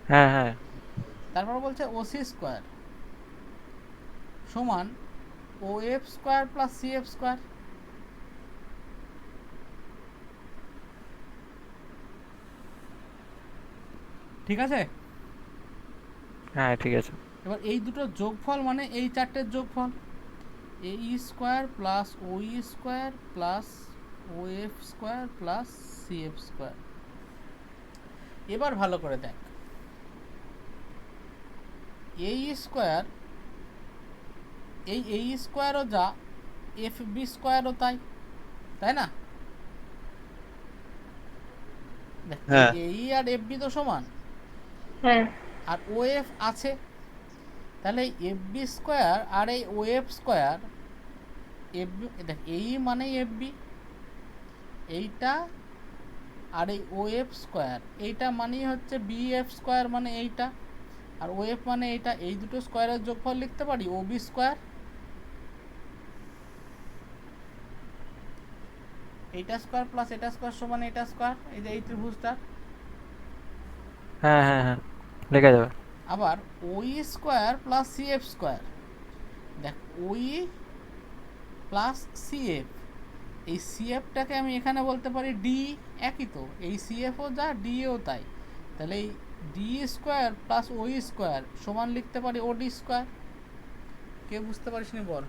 হ্যাঁ হ্যাঁ তারপর বলছে ওসি স্কোয়ার সমান O F square plus C F square. ঠিক আছে, হ্যাঁ ঠিক আছে। এবার এই দুটো যোগফল মানে এই চারটের যোগফল, A E square plus O E square plus O F square plus C F square. এবার ভালো করে দেখ, এ ই স্কোয়ার, এই এ ই স্কোয়ারও যা, এফ বি স্কোয়ারও তাই, তাই না? হ্যাঁ। এ ই আর এফ বি তো সমান, হ্যাঁ আর ও এফ আছে, তাহলে এফ বি স্কোয়ার আর এই ও এফ স্কোয়ার, এফ বি দেখ এই মানে এফ বি, এইটা আর এই ও এফ স্কোয়ার এইটা মানেই হচ্ছে বি এফ স্কোয়ার, মানে এইটা, আর ও এফ মানে এইটা, এই দুটো স্কোয়ারের যোগফল লিখতে পারি ও বি স্কোয়ার। এইটা স্কোয়ার প্লাস এটা স্কোয়ার সমান এটা স্কোয়ার, এই যে এই ত্রিভুজটা। হ্যাঁ হ্যাঁ হ্যাঁ, লেখা যাবে। আবার ওই square plus C F square, দেখ ওই প্লাস সি এফ, এই সি এফটাকে আমি এখানে বলতে পারি ডি, একই তো, এই সি এফও যা ডিও তাই, তাহলে এই ডি স্কোয়ার প্লাস ওই স্কোয়ার সমান লিখতে পারি ও ডি স্কোয়ার। কে বুঝতে পারিস নি বল?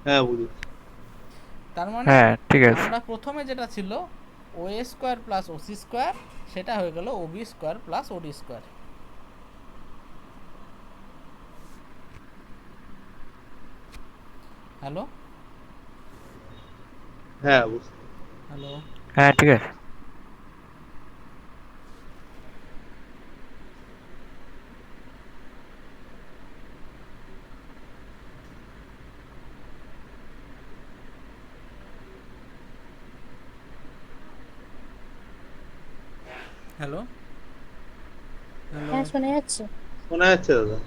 হ্যাঁ বুঝেছি। তার মানে হ্যাঁ ঠিক আছে। আমরা প্রথমে যেটা ছিল ও এ স্কোয়ার প্লাস ও সি স্কোয়ার, সেটা হয়ে গেল ও বি স্কোয়ার প্লাস ও ডি স্কোয়ার। হ্যালো হ্যাঁ বুঝতে। হ্যালো হ্যাঁ ঠিক আছে। হ্যালো হ্যালো হ্যাঁ শোনা যাচ্ছে। শোনা যাচ্ছে দাদা।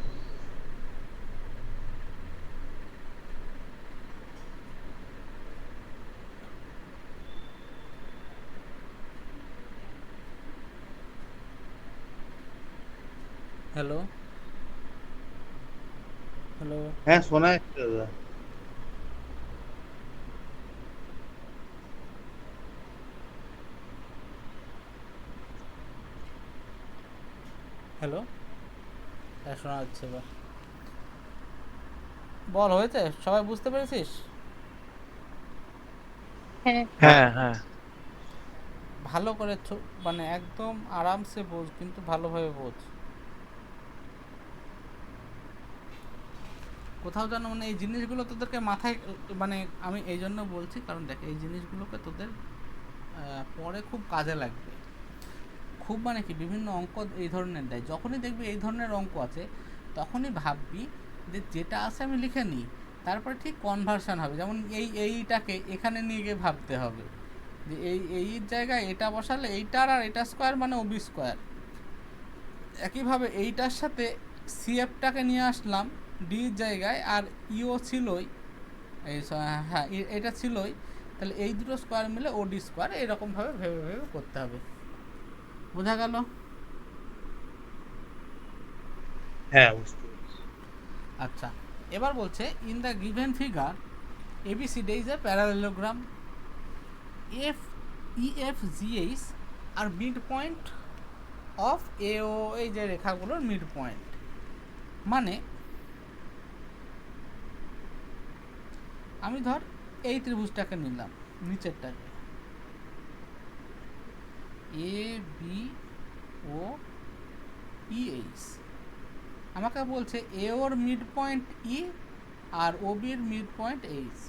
হ্যালো হ্যালো হ্যাঁ শোনা যাচ্ছে দাদা। হ্যালো, হ্যাঁ শোনা যাচ্ছে এবার। বল, হয়েছে? সবাই বুঝতে পেরেছিস? হ্যাঁ হ্যাঁ হ্যাঁ ভালো করে মানে একদম আরামসে বোঝ, কিন্তু ভালোভাবে বোঝ। কোথাও যেন মানে এই জিনিসগুলো তোদেরকে মাথায়, মানে আমি এই জন্য বলছি কারণ দেখ এই জিনিসগুলোকে তোদের পরে খুব কাজে লাগবে। খুব মানে কি বিভিন্ন অঙ্ক এই ধরনের দেয়, যখনই দেখবি এই ধরনের অঙ্ক আছে তখনই ভাববি যে যেটা আছে আমি লিখে নিই, তারপরে ঠিক কনভার্সন হবে। যেমন এইটাকে এখানে নিয়ে গিয়ে ভাবতে হবে যে এইর জায়গায় এটা বসালে এইটার আর এটা স্কোয়ার মানে ওবি স্কোয়ার। একইভাবে এইটার সাথে সিএফটাকে নিয়ে আসলাম ডির জায়গায়, আর ইও ছিলই, এই হ্যাঁ এটা ছিলই, তাহলে এই দুটো স্কোয়ার মিলে ওডি স্কোয়ার, এরকমভাবে ভেবে ভেবে করতে হবে। বোঝা গেল? হ্যাঁ বুঝতে পেরেছি। আচ্ছা, এবার বলছে in the given figure ABCD is a parallelogram. F E F G H আর মিড পয়েন্ট অফ AO, এই যে রেখাগুলোর মিড পয়েন্ট। মানে আমি ধর এই ত্রিভুজটাকে নিলাম, নিচেরটাকে ABOEH, আমাকে বলছে AOর মিড পয়েন্ট E আর OBর মিড পয়েন্ট H।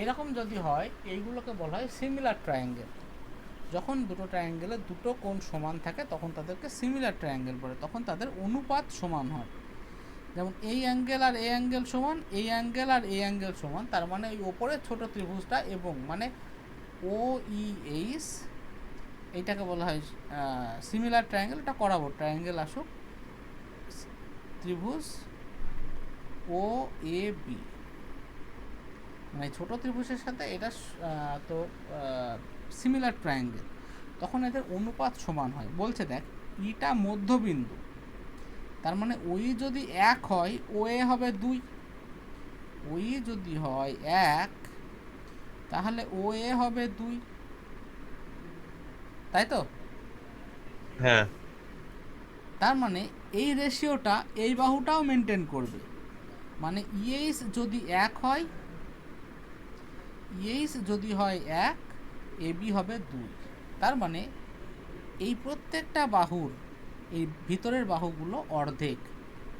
এরকম যদি হয় এইগুলোকে বলা হয় সিমিলার ট্রায়াঙ্গেল। যখন দুটো ট্রায়াঙ্গেলের দুটো কোণ সমান থাকে তখন তাদেরকে সিমিলার ট্রায়াঙ্গেল বলে, তখন তাদের অনুপাত সমান হয়। যেমন এই অ্যাঙ্গেল আর এই অ্যাঙ্গেল সমান, এই অ্যাঙ্গেল আর এই অ্যাঙ্গেল সমান, তার মানে এই ওপরের ছোট ত্রিভুজটা এবং মানে OEH, এইটাকে বলা হয় সিমিলার ট্রায়াঙ্গেল। এটা করাবো, ট্রায়াঙ্গেল আসুক, ত্রিভুজ OAB, মানে ছোট ত্রিভুজের সাথে এটা তো সিমিলার ট্রায়াঙ্গেল, তখন এদের অনুপাত সমান হয়। বলছে দেখ ইটা মধ্যবিন্দু, তার মানে ওই যদি 1 হয় OA হবে 2, ওই যদি হয় 1 তাহলে OA হবে 2, তাই তো? হ্যাঁ তার মানে এই রেশিওটা এই বাহুটাও মেনটেন করবে, মানে EH যদি 1 হয়, EH যদি হয় 1, AB হবে 2। তার মানে এই প্রত্যেকটা বাহুর এই ভিতরের বাহুগুলো অর্ধেক।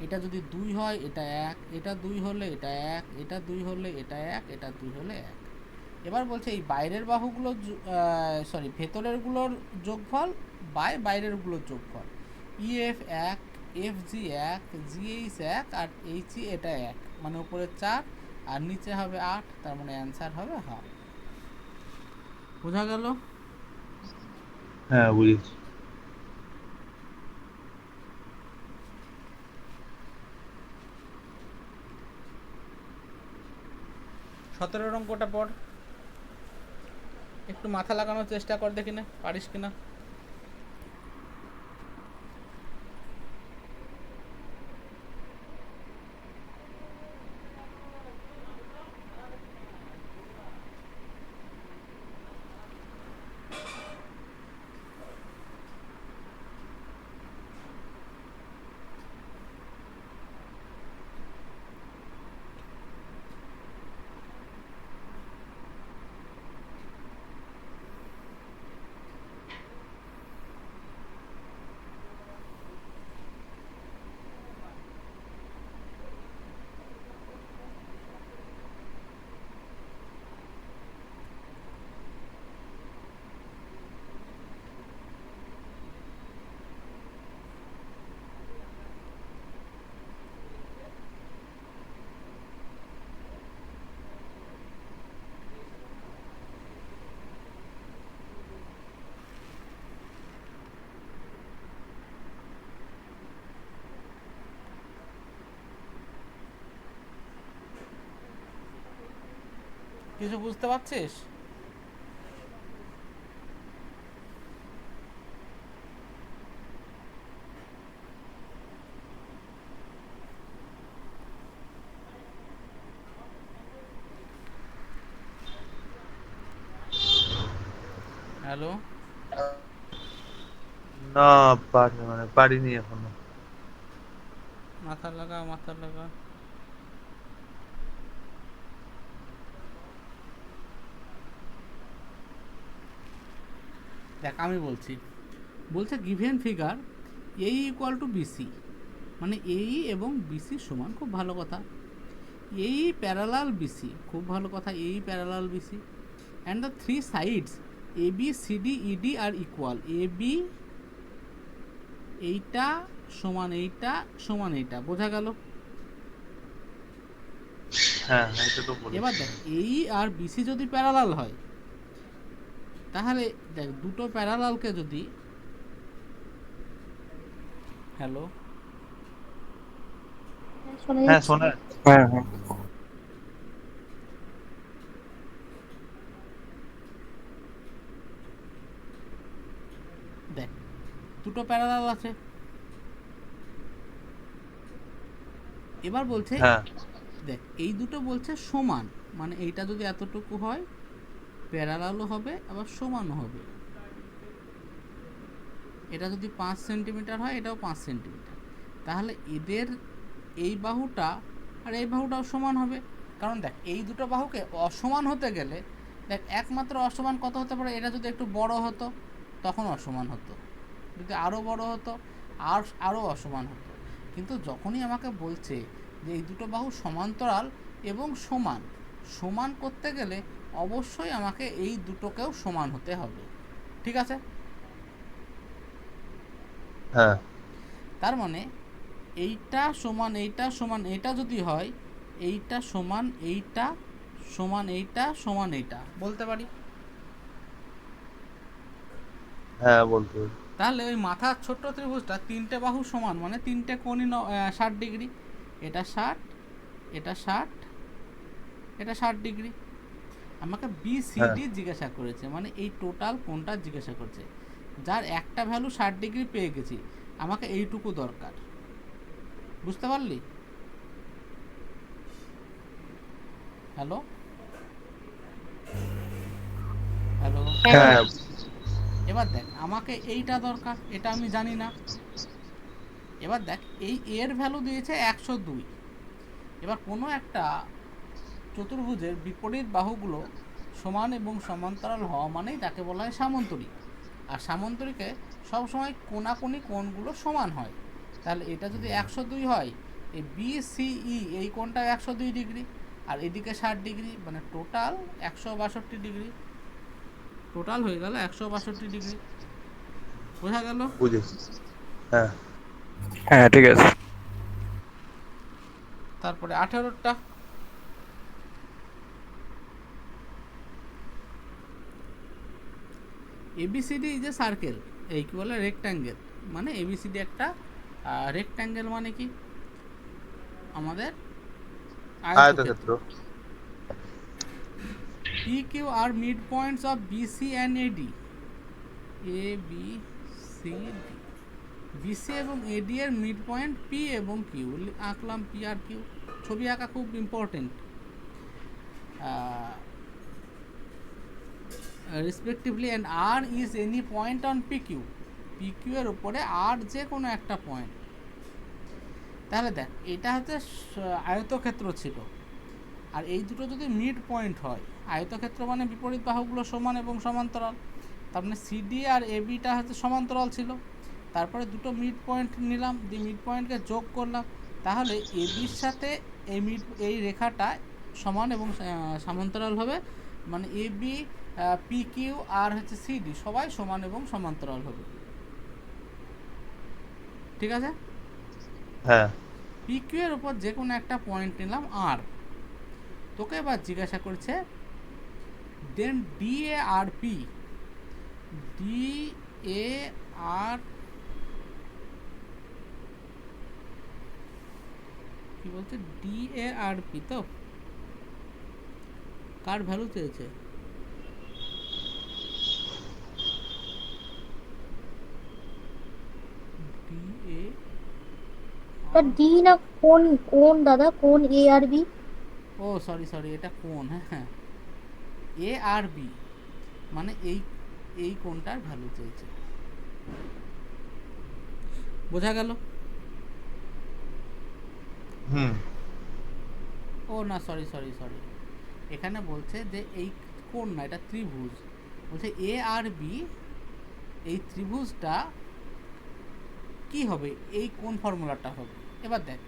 এটা যদি 2 হয় এটা 1, এটা 2 হলে এটা 1, এটা 2 হলে এটা 1, এটা 2 হলে 1। এবার বলছে এই বাইরের বাহুগুলো ভেতরেরগুলোর যোগফল বাই বাইরেরগুলোর যোগফল। EF 1, FG 1, GH 1 R HE এটা 1, মানে উপরে 4 আর নিচে হবে 8, তার মানে অ্যান্সার হবে হাফ। বোঝা গেল? হ্যাঁ বুঝেছি। সতেরোর অঙ্কটা পড়, একটু মাথা লাগানোর চেষ্টা কর, দেখি না পারিস কিনা। কিছু বুঝতে পারছিস? হ্যালো, না পারিনি এখনো। মাথা লাগা, মাথা লাগা। দেখ আমি বলছি, বলছে গিভেন ফিগার এই ইকুয়াল টু বিসি, মানে এই এবং বিসি সমান, খুব ভালো কথা। এই প্যারালাল বিসি, খুব ভালো কথা, এই parallel BC, and the three sides A B C D E D are equal. A B এইটা সমান এইটা সমান এইটা, বোঝা গেল? হ্যাঁ এটা তো বলেছি। এবার দেখ এই আর বিসি যদি প্যারালাল হয়, তাহলে দেখ দুটো প্যারালালকে যদি, হ্যালো, শোনা হ্যাঁ যাচ্ছে? শোনা। হ্যাঁ হ্যাঁ দেখ দুটো প্যারালাল আছে, এবার বলছে হ্যাঁ দেখ এই দুটো বলছে সমান, মানে এইটা যদি এতটুকু হয় প্যারালালও হবে আবার সমানও হবে। এটা যদি 5 সেন্টিমিটার হয়, এটাও 5 সেন্টিমিটার, তাহলে এদের এই বাহুটা আর এই বাহুটাও সমান হবে। কারণ দেখ এই দুটো বাহুকে অসমান হতে গেলে, দেখ একমাত্র অসমান কত হতে পারে, এটা যদি একটু বড় হতো তখন অসমান হতো, যদি আরও বড় হতো আরও অসমান হতো। কিন্তু যখনই আমাকে বলছে যে এই দুটো বাহু সমান্তরাল এবং সমান, সমান করতে গেলে অবশ্যই আমাকে এই দুটোকেও সমান হতে হবে, ঠিক আছে? হ্যাঁ তার মানে এইটা সমান এইটা সমান এইটা যদি হয়, এইটা সমান এইটা সমান এইটা সমান এইটা বলতে পারি। হ্যাঁ বলতে পারি। তাহলে ওই মাথার ছোট্ট ত্রিভুজটা তিনটে বাহু সমান, মানে তিনটে কোণই 60 ডিগ্রি, এটা 60, এটা 60, এটা 60 ডিগ্রি। আমাকে বিসিডি জিজ্ঞাসা করেছে, মানে এই টোটাল কোণটা জিজ্ঞাসা করছে, যার একটা ভ্যালু 60 ডিগ্রি পেয়ে গেছি, আমাকে এইটুকু দরকার। বুঝতে পারলি? হ্যালো হ্যালো, হ্যাঁ এবার দেখ আমাকে এইটা দরকার, এটা আমি জানি না। এবার দেখ এই এর ভ্যালু দিয়েছে 102। এবার কোনো একটা চতুর্ভুজের বিপরীত বাহুগুলো সমান এবং সমান্তরাল হওয়া মানেই তাকে বলা হয় সামান্তরিক। আর সামান্তরিকে সবসময় কোণাকোণি কোণগুলো সমান হয়। তাহলে এটা যদি 102 হয়, এই বিসিই এই কোণটাও 102 ডিগ্রি, আর এদিকে 60 ডিগ্রি, মানে টোটাল 162 ডিগ্রি, টোটাল হয়ে গেল 162 ডিগ্রি। বোঝা গেল? বুঝেছি। হ্যাঁ হ্যাঁ ঠিক আছে। তারপরে 18টা, এবিসিডি ইজ এ সার্কেল, এই কি বলে রেক্ট্যাঙ্গেল, মানে এবিসিডি একটা রেক্ট্যাঙ্গেল মানে কি আমাদের আয়তক্ষেত্র। আয়তক্ষেত্র। P Q R mid points of BC and AD, A B C D, BC এবং এডি এর মিড পয়েন্ট পি এবং কিউ, আঁকলাম পি আর কিউ। ছবি আঁকা খুব important. Respectively and R is any point on P Q, P Q এর উপরে আর যে কোনো একটা পয়েন্ট। তাহলে দেখ এটা হচ্ছে আয়তক্ষেত্র ছিল, আর এই দুটো যদি মিড পয়েন্ট হয়, আয়তক্ষেত্র মানে বিপরীত বাহুগুলো সমান এবং সমান্তরাল, তার মানে সিডি আর এবিটা হচ্ছে সমান্তরাল ছিল। তারপরে দুটো মিড পয়েন্ট নিলাম, দিয়ে মিড পয়েন্টকে যোগ করলাম, তাহলে এবির সাথে এই রেখাটা সমান এবং সমান্তরাল হবে, মানে এবি পি কিউ আর হচ্ছে সিডি সবাই সমান এবং সমান্তরাল হবে। ঠিক আছে? হ্যাঁ। পি কিউ এর উপর যে কোনো একটা পয়েন্ট নিলাম আর, তোকে এবার জিজ্ঞাসা করছে then D A R P, D A R কি বলছে, ডি এ আর পি, তো কার ভ্যালু চেয়েছে? ডি এ, তা ডি না কোন, কোন দাদা, কোন এ আর বি? ও সরি এটা কোণ, হ্যাঁ এ আর বি মানে এই কোণটার ভ্যালু চেয়েছে। বোঝা গেল? হুম। ও না সরি, এখানে বলছে যে এই কোণ না, এটা ত্রিভুজ। বলছে এ আর বি, এই ত্রিভুজটা কি হবে, এই কোণ ফর্মুলাটা হবে। এবার দেখ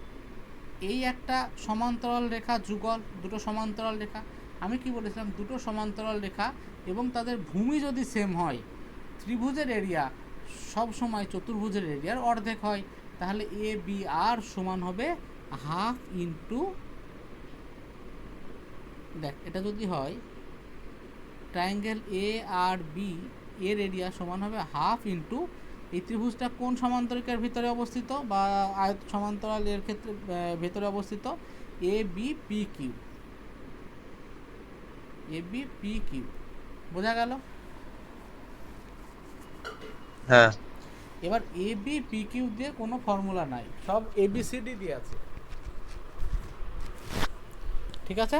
এই একটা সমান্তরাল রেখা যুগল, দুটো সমান্তরাল রেখা, আমি কি বলেছিলাম, দুটো সমান্তরাল রেখা এবং তাদের ভূমি যদি সেম হয়, ত্রিভুজের এরিয়া সব সময় চতুর্ভুজের এরিয়ার অর্ধেক হয়, তাহলে এ বি আর সমান হবে হাফ ইন্টু, দেখ এটা যদি হয় ট্রায়াঙ্গেল এ আর বি এর এরিয়া সমান হবে হাফ ইন্টু, এই ত্রিভুজটা কোন সমান্তরিকের ভিতরে অবস্থিত বা আয়ত সমান্তরাল এর ক্ষেত্রে ভেতরে অবস্থিত, A B P Q, A B P Q. বোঝা গেল? হ্যাঁ। এবার এ বি পি কিউ দিয়ে কোনো ফর্মুলা নাই, সব এবিসিডি দিয়ে আছে। ঠিক আছে?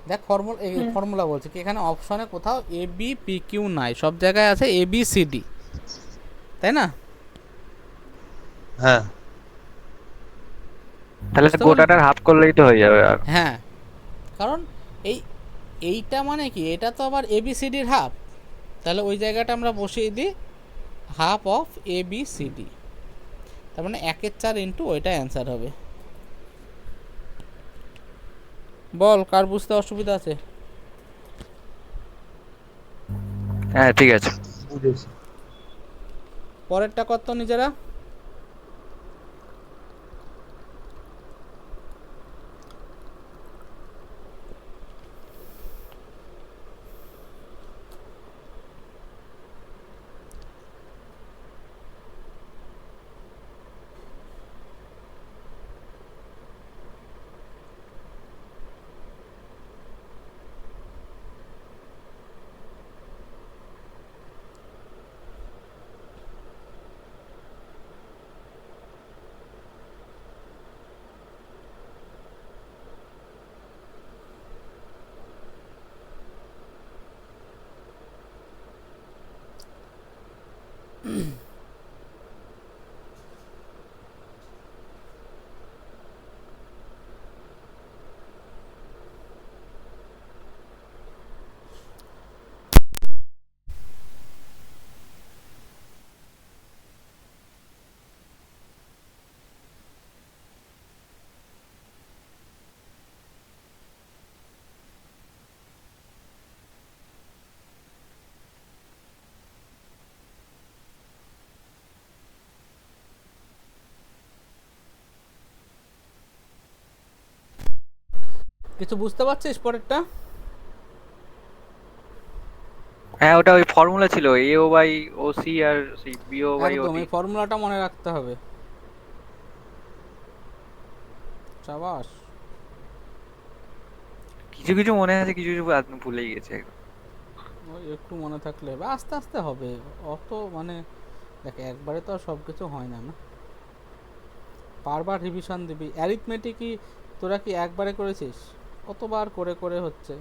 দেখ ফর্মুলা বলছে কি এখানে অপশনে কোথাও এ বি পি কিউ নাই, সব জায়গায় আছে এ বি সি ডি, তাই না? হ্যাঁ। তাহলে বুঝতে গোটাটার হাফ করলেই তো হয়ে যাবে। আর হ্যাঁ, কারণ এইটা মানে কি, এটা তো আবার এবিসিডির হাফ, তাহলে ওই জায়গাটা আমরা বসিয়ে দিই half of A B C D, তার মানে 1/4 ইন্টু ওইটা অ্যান্সার হবে। বল কার বুঝতে অসুবিধা আছে? হ্যাঁ ঠিক আছে। বুঝেছি। পরেরটা কত নিজেরা? কিছু বুঝতে পারছিস পরেরটা? হ্যাঁ, ওটা ওই ফর্মুলা ছিল, এও বাই ও সি আর সেই বিও বাই একদম ওটি। এই ফর্মুলাটা মনে রাখতে হবে। সাবাস। কিছু কিছু মনে আছে, কিছু কিছু ভুলেই গেছে একদম। ওই একটু মনে থাকলে বা আস্তে আস্তে হবে। অত মানে দেখ একবারে তো আর সব কিছু হয় না, না বারবার রিভিশন দিবি। অ্যারিথমেটিকই তোরা কি একবারে করেছিস? কতবার করে করে হচ্ছে।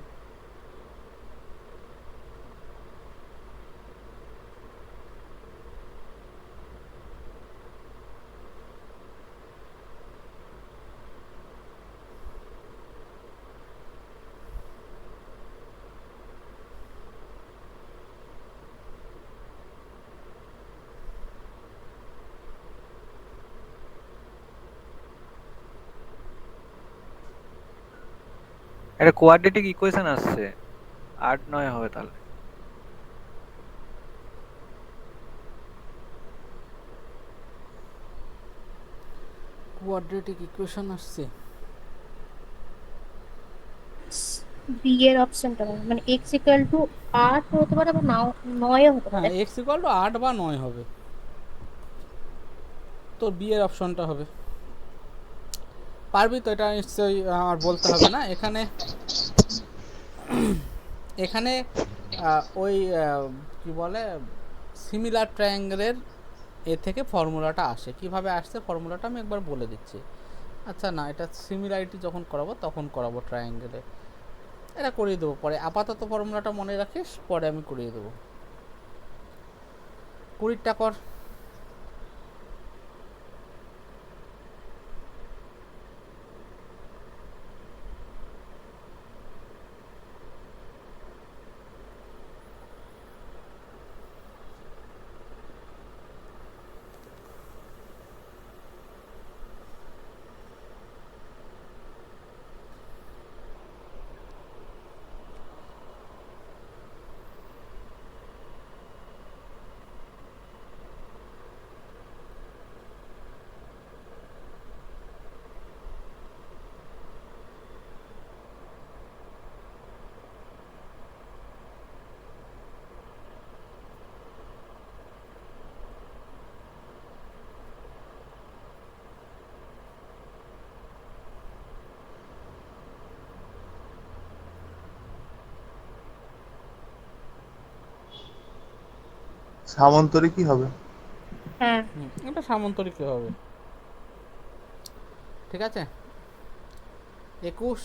একটা কোয়াড্রেটিক ইকুয়েশন আসছে, 8 9 হবে তাহলে। কোয়াড্রেটিক ইকুয়েশন আসছে। বি এর অপশনটা মানে এক্স ইকুয়াল টু 8 হতে পারে বা নাও 9 হতে হ্যাঁ, পারে। এক্স ইকুয়াল টু 8 বা 9 হবে। তো বি এর অপশনটা হবে। পারবি তো? এটা নিশ্চয়ই আমার বলতে হবে না এখানে। এখানে ওই কি বলে সিমিলার ট্রায়াঙ্গেলের এ থেকে ফর্মুলাটা আসে। কিভাবে আসছে ফর্মুলাটা আমি একবার বলে দিচ্ছি। আচ্ছা না, এটা সিমিলারিটি যখন করাবো তখন করাবো ট্রায়াঙ্গেলে। এটা করিয়ে দেবো পরে, আপাতত ফর্মুলাটা মনে রাখিস, পরে আমি করিয়ে দেবো। 20টা কর। সামন্তরিক কি হবে? হ্যাঁ এটা সামন্তরিক হবে। ঠিক আছে। 21।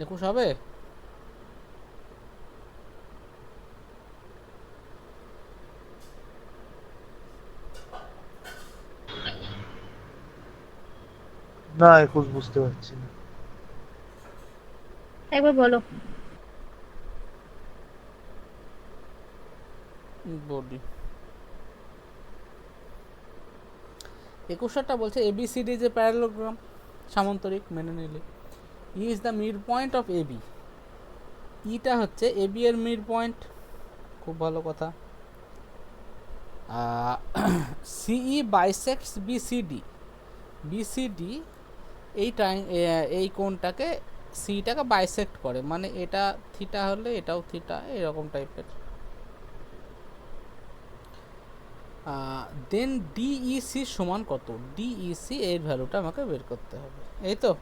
একুশ হবে। না 21 বুঝতে পারছি না। একবার বলো। বডি 21টা বলছে এবিসিডি যে প্যারালোগ্রাম সামান্তরিক মেনে নিলে E is the mid point of AB. ইটা হচ্ছে এবি এর মিড পয়েন্ট। খুব ভালো কথা। সিই বাইসেক্টস বিসিডি। বিসিডি এই কোণটাকে সিটাকে বাইসেক্ট করে, মানে এটা থিটা হলে এটাও থিটা, এরকম টাইপের। দেন ডিইসি সমান কত? ডিইসি এর ভ্যালুটা আমাকে বের করতে হবে, এই তো।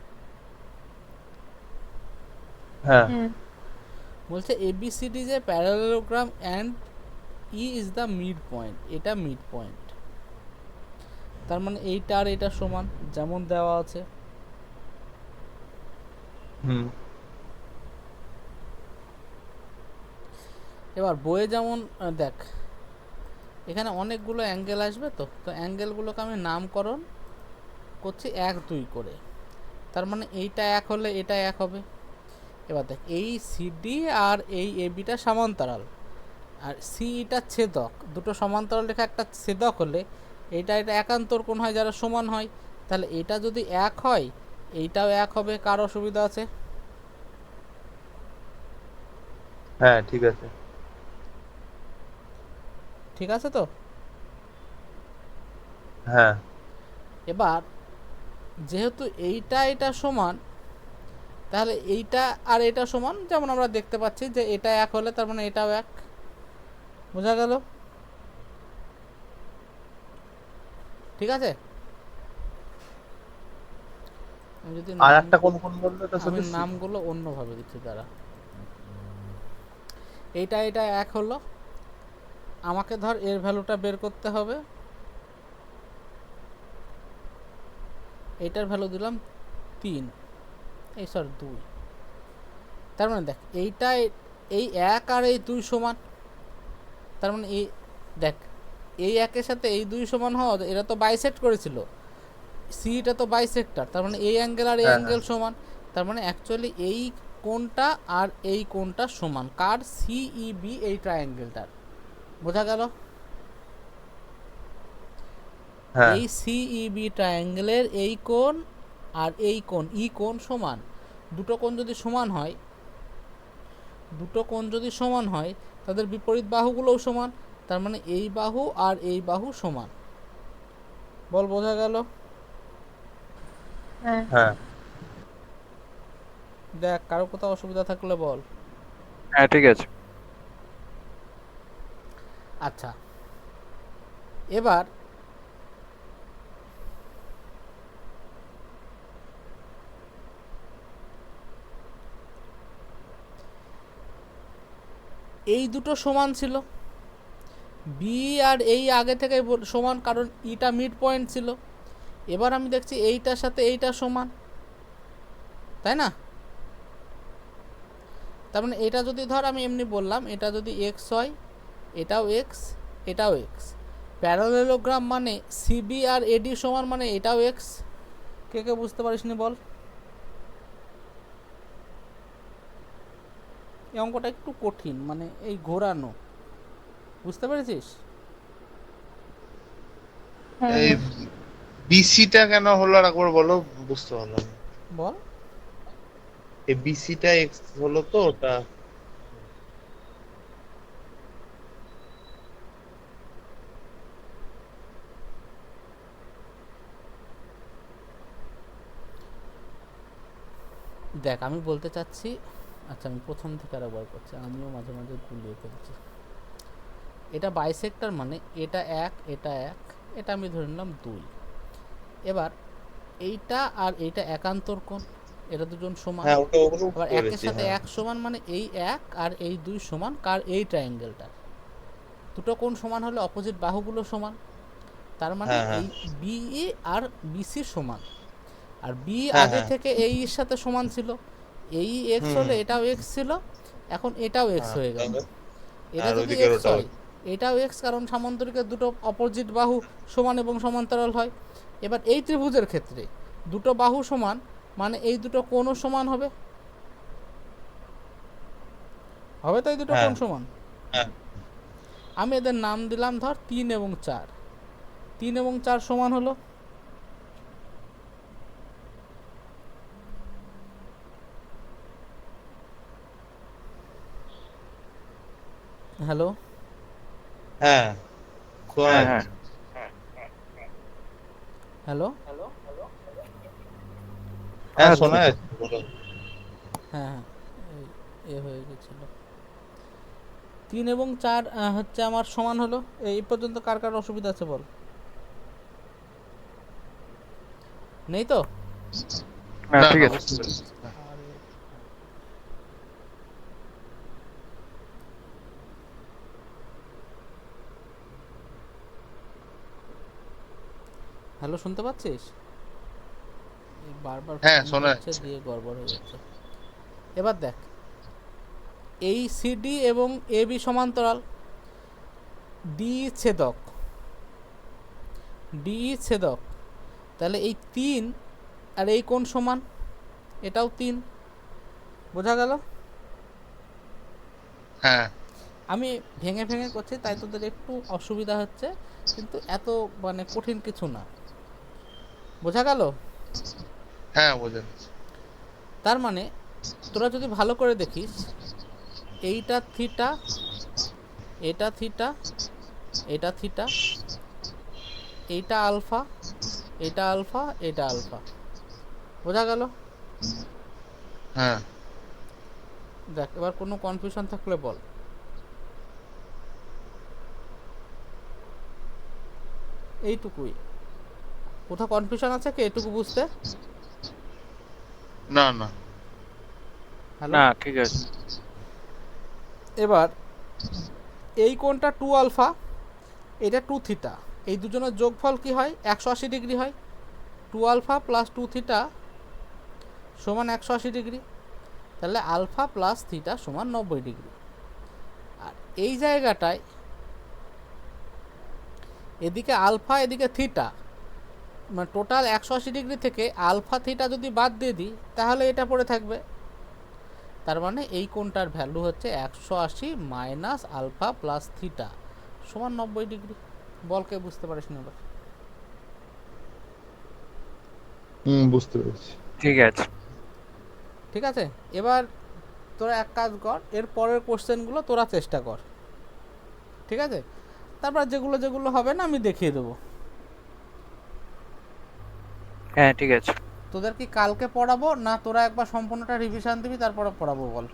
হ্যাঁ বলছে এবিসিডি যে parallelogram and E is the mid point, এটা মিড পয়েন্ট। তার মানে এইটা আর এটা সমান, যেমন দেওয়া আছে। হুম এবার বইয়ে যেমন দেখ এখানে অনেকগুলো অ্যাঙ্গেল আসবে, তো তো অ্যাঙ্গেলগুলোকে আমি নামকরণ করছি 1 2 করে। তার মানে এইটা 1 হলে এটা 1 হবে, এবার দেখ এই সিডি আর এই এবিটা সমান্তরাল, আর সিইটা ছেদক, দুটো সমান্তরাল রেখা একটা ছেদক হলে এটা একান্তর কোণ হয় যারা সমান হয়, তাহলে এটা যদি এক হয় এইটাও এক হবে। কার অসুবিধা আছে? হ্যাঁ ঠিক আছে। ঠিক আছে তো? হ্যাঁ এবার যেহেতু এটা সমান, তাহলে এইটা আর এটা সমান, যেমন আমরা দেখতে পাচ্ছি যে এটা এক হলে তার মানে এটাও এক। বোঝা গেল? ঠিক আছে। আমি যদি আর নাম- একটা কোন কোন বললে তো আমি সদস্য? নামগুলো অন্যভাবে দিচ্ছি দ্বারা। এটা এক হলো, আমাকে ধর এর ভ্যালুটা বের করতে হবে। এইটার ভ্যালু দিলাম 3, এই 2। তার মানে দেখ এইটা এই 1 আর এই 2 সমান, তার মানে এই দেখ এই 1 সাথে এই 2 সমান হওয়া, এরা তো বাইসেক্ট করেছিল, সিটা তো বাইসেক্টর, তার মানে এই অ্যাঙ্গেল আর এই হ্যাঁ, অ্যাঙ্গেল সমান। তার মানে অ্যাকচুয়ালি এই কোণটা আর এই কোণটা সমান কার? সিইবি এই ট্রায়াঙ্গেলটার। বোঝা গেল? হ্যাঁ এই সিইবি ট্রায়াঙ্গেলের এই কোণ আর এই কোণ ই কোণ সমান। দুটো কোণ যদি সমান হয় তাদের বিপরীত বাহুগুলোও সমান, তার মানে এই বাহু আর এই বাহু সমান। বল বোঝা গেল? হ্যাঁ। হ্যাঁ দেখ কারো কোথাও অসুবিধা থাকলে বল। হ্যাঁ ঠিক আছে। আচ্ছা, এবার এই দুটো সমান ছিল, বি আর এই আগে থেকে সমান, কারণ ইটা মিড পয়েন্ট ছিল। এবার আমি দেখছি এইটার সাথে এইটা সমান, তাই না? তার মানে এটা যদি ধর আমি এমনি বললাম, এটা যদি এক্স হয়, এটাও এক্স, এটাও এক্স। প্যারালেলোগ্রাম মানে সিবি আর এডি সমান মানে এটাও এক্স। কে কে বুঝতে পারিস নি বল? এই অঙ্কটা একটু কঠিন, মানে এই ঘোরানো, বুঝতে পেরেছিস? হ্যাঁ এই বিসিটা কেন হলো আর একবার বলো, বুঝতে পারলাম না। বল। এই বিসিটা এক্স হলো তো ওটা। দেখ আমি বলতে চাচ্ছি, আচ্ছা আমি প্রথম থেকে আরেকবার করছি, আমিও মাঝে মাঝে গুলিয়ে ফেলছি। এটা বাইসেক্টর মানে এটা এক, এটা এক, এটা আমি ধরে নিলাম 2। এবার এইটা আর এইটা একান্তর কোণ, এরা দুজন সমান। হ্যাঁ ওটা ওগুলো আবার একের করেছি। সাথে হ্যাঁ এক সমান মানে এই এক আর এই 2 সমান কার? এই ট্রায়াঙ্গেলটা। দুটো কোণ সমান হলে অপোজিট বাহুগুলো সমান, তার মানে হ্যাঁ, হ্যাঁ। এই বিই আর বিসি সমান। আর বি হ্যাঁ, আগে হ্যাঁ। থেকে এই এর সাথে সমান ছিল, এই এক্স হুম, হলে হুম। এটাও এক্স ছিল, এখন এটাও এক্স হ্যাঁ, হয়ে গেল। তাহলে এটা আর যদি ওইদিকের এক্স ওটাও। হয় এটাও এক্স, কারণ সামান্তরিকের দুটো অপোজিট বাহু সমান এবং সমান্তরাল হয়। এবার এই ত্রিভুজের ক্ষেত্রে দুটো বাহু সমান মানে এই দুটো কোণও সমান হবে, হবে তো? এই দুটো হ্যাঁ, কোণ সমান। হ্যাঁ। আমি এদের নাম দিলাম ধর 3 এবং 4। 3 এবং 4 সমান হলো, হ্যালো হ্যাঁ শোনা হ্যাঁ যাচ্ছে। হ্যাঁ হ্যালো হ্যাঁ হ্যাঁ, শোনা যাচ্ছে, বলো। হ্যাঁ হ্যাঁ এ হয়ে গেছিল। 3 এবং 4 হচ্ছে আমার সমান হলো। এই পর্যন্ত কার কার অসুবিধা আছে বল? নেই তো? হ্যাঁ না, ঠিক না, আছে। বুঝতে পেরেছি। হ্যাঁ। হ্যালো শুনতে পাচ্ছিস? এই বারবার হ্যাঁ, ফোন শোনা করছে, যাচ্ছে। দিয়ে গড়বড় হয়ে যাচ্ছে। এবার দেখ এই সিডি এবং এবি সমান্তরাল, ডি ছেদক, ডি ছেদক, তাহলে এই 3 আর এই কোণ সমান, এটাও 3। বোঝা গেল? হ্যাঁ আমি ভেঙে ভেঙে করছি তাই তোদের একটু অসুবিধা হচ্ছে, কিন্তু এত মানে কঠিন কিছু না। বোঝা গেল? হ্যাঁ বোঝেন। তার মানে তোরা যদি ভালো করে দেখিস, এইটা থিটা, এটা থিটা, এটা থিটা, এইটা আলফা, এটা আলফা, এটা আলফা। বোঝা গেল? হ্যাঁ দেখ, এবার কোনো কনফিউশন থাকলে বল। এইটুকুই। কোথাও কনফিউশন আছে কি এটুকু বুঝতে? না না হ্যালো? না ঠিক আছে। এবার এই কোণটা 2 আলফা, এটা 2 থিটা, এই দুজনের যোগফল কি হয়? 180 ডিগ্রি হয়। 2 আলফা প্লাস 2 থিটা সমান 180 ডিগ্রি। তাহলে আলফা প্লাস থিটা সমান 90 ডিগ্রি। আর এই জায়গাটায় এদিকে আলফা এদিকে থিটা, মানে টোটাল 180 ডিগ্রি থেকে আলফা থিটা যদি বাদ দিয়ে দিই তাহলে এটা পড়ে থাকবে। তার মানে এই কোণটার ভ্যালু হচ্ছে 180 মাইনাস আলফা প্লাস থিটা সমান 90 ডিগ্রি। বলকে বুঝতে পারিস না এবার? বুঝতে পেরেছি। ঠিক আছে। ঠিক আছে, এবার তোরা এক কাজ কর, এর পরের কোশ্চেনগুলো তোরা চেষ্টা কর, ঠিক আছে? তারপর যেগুলো যেগুলো হবে না আমি দেখিয়ে দেবো। হ্যাঁ ঠিক আছে। তোদের কি কালকে পড়াবো, না তোরা একবার সম্পূর্ণটা রিভিশন দিবি তারপরে পড়াবো বল?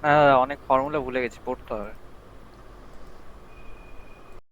না অনেক ফর্মুলা ভুলে গেছি, পড়তে হবে।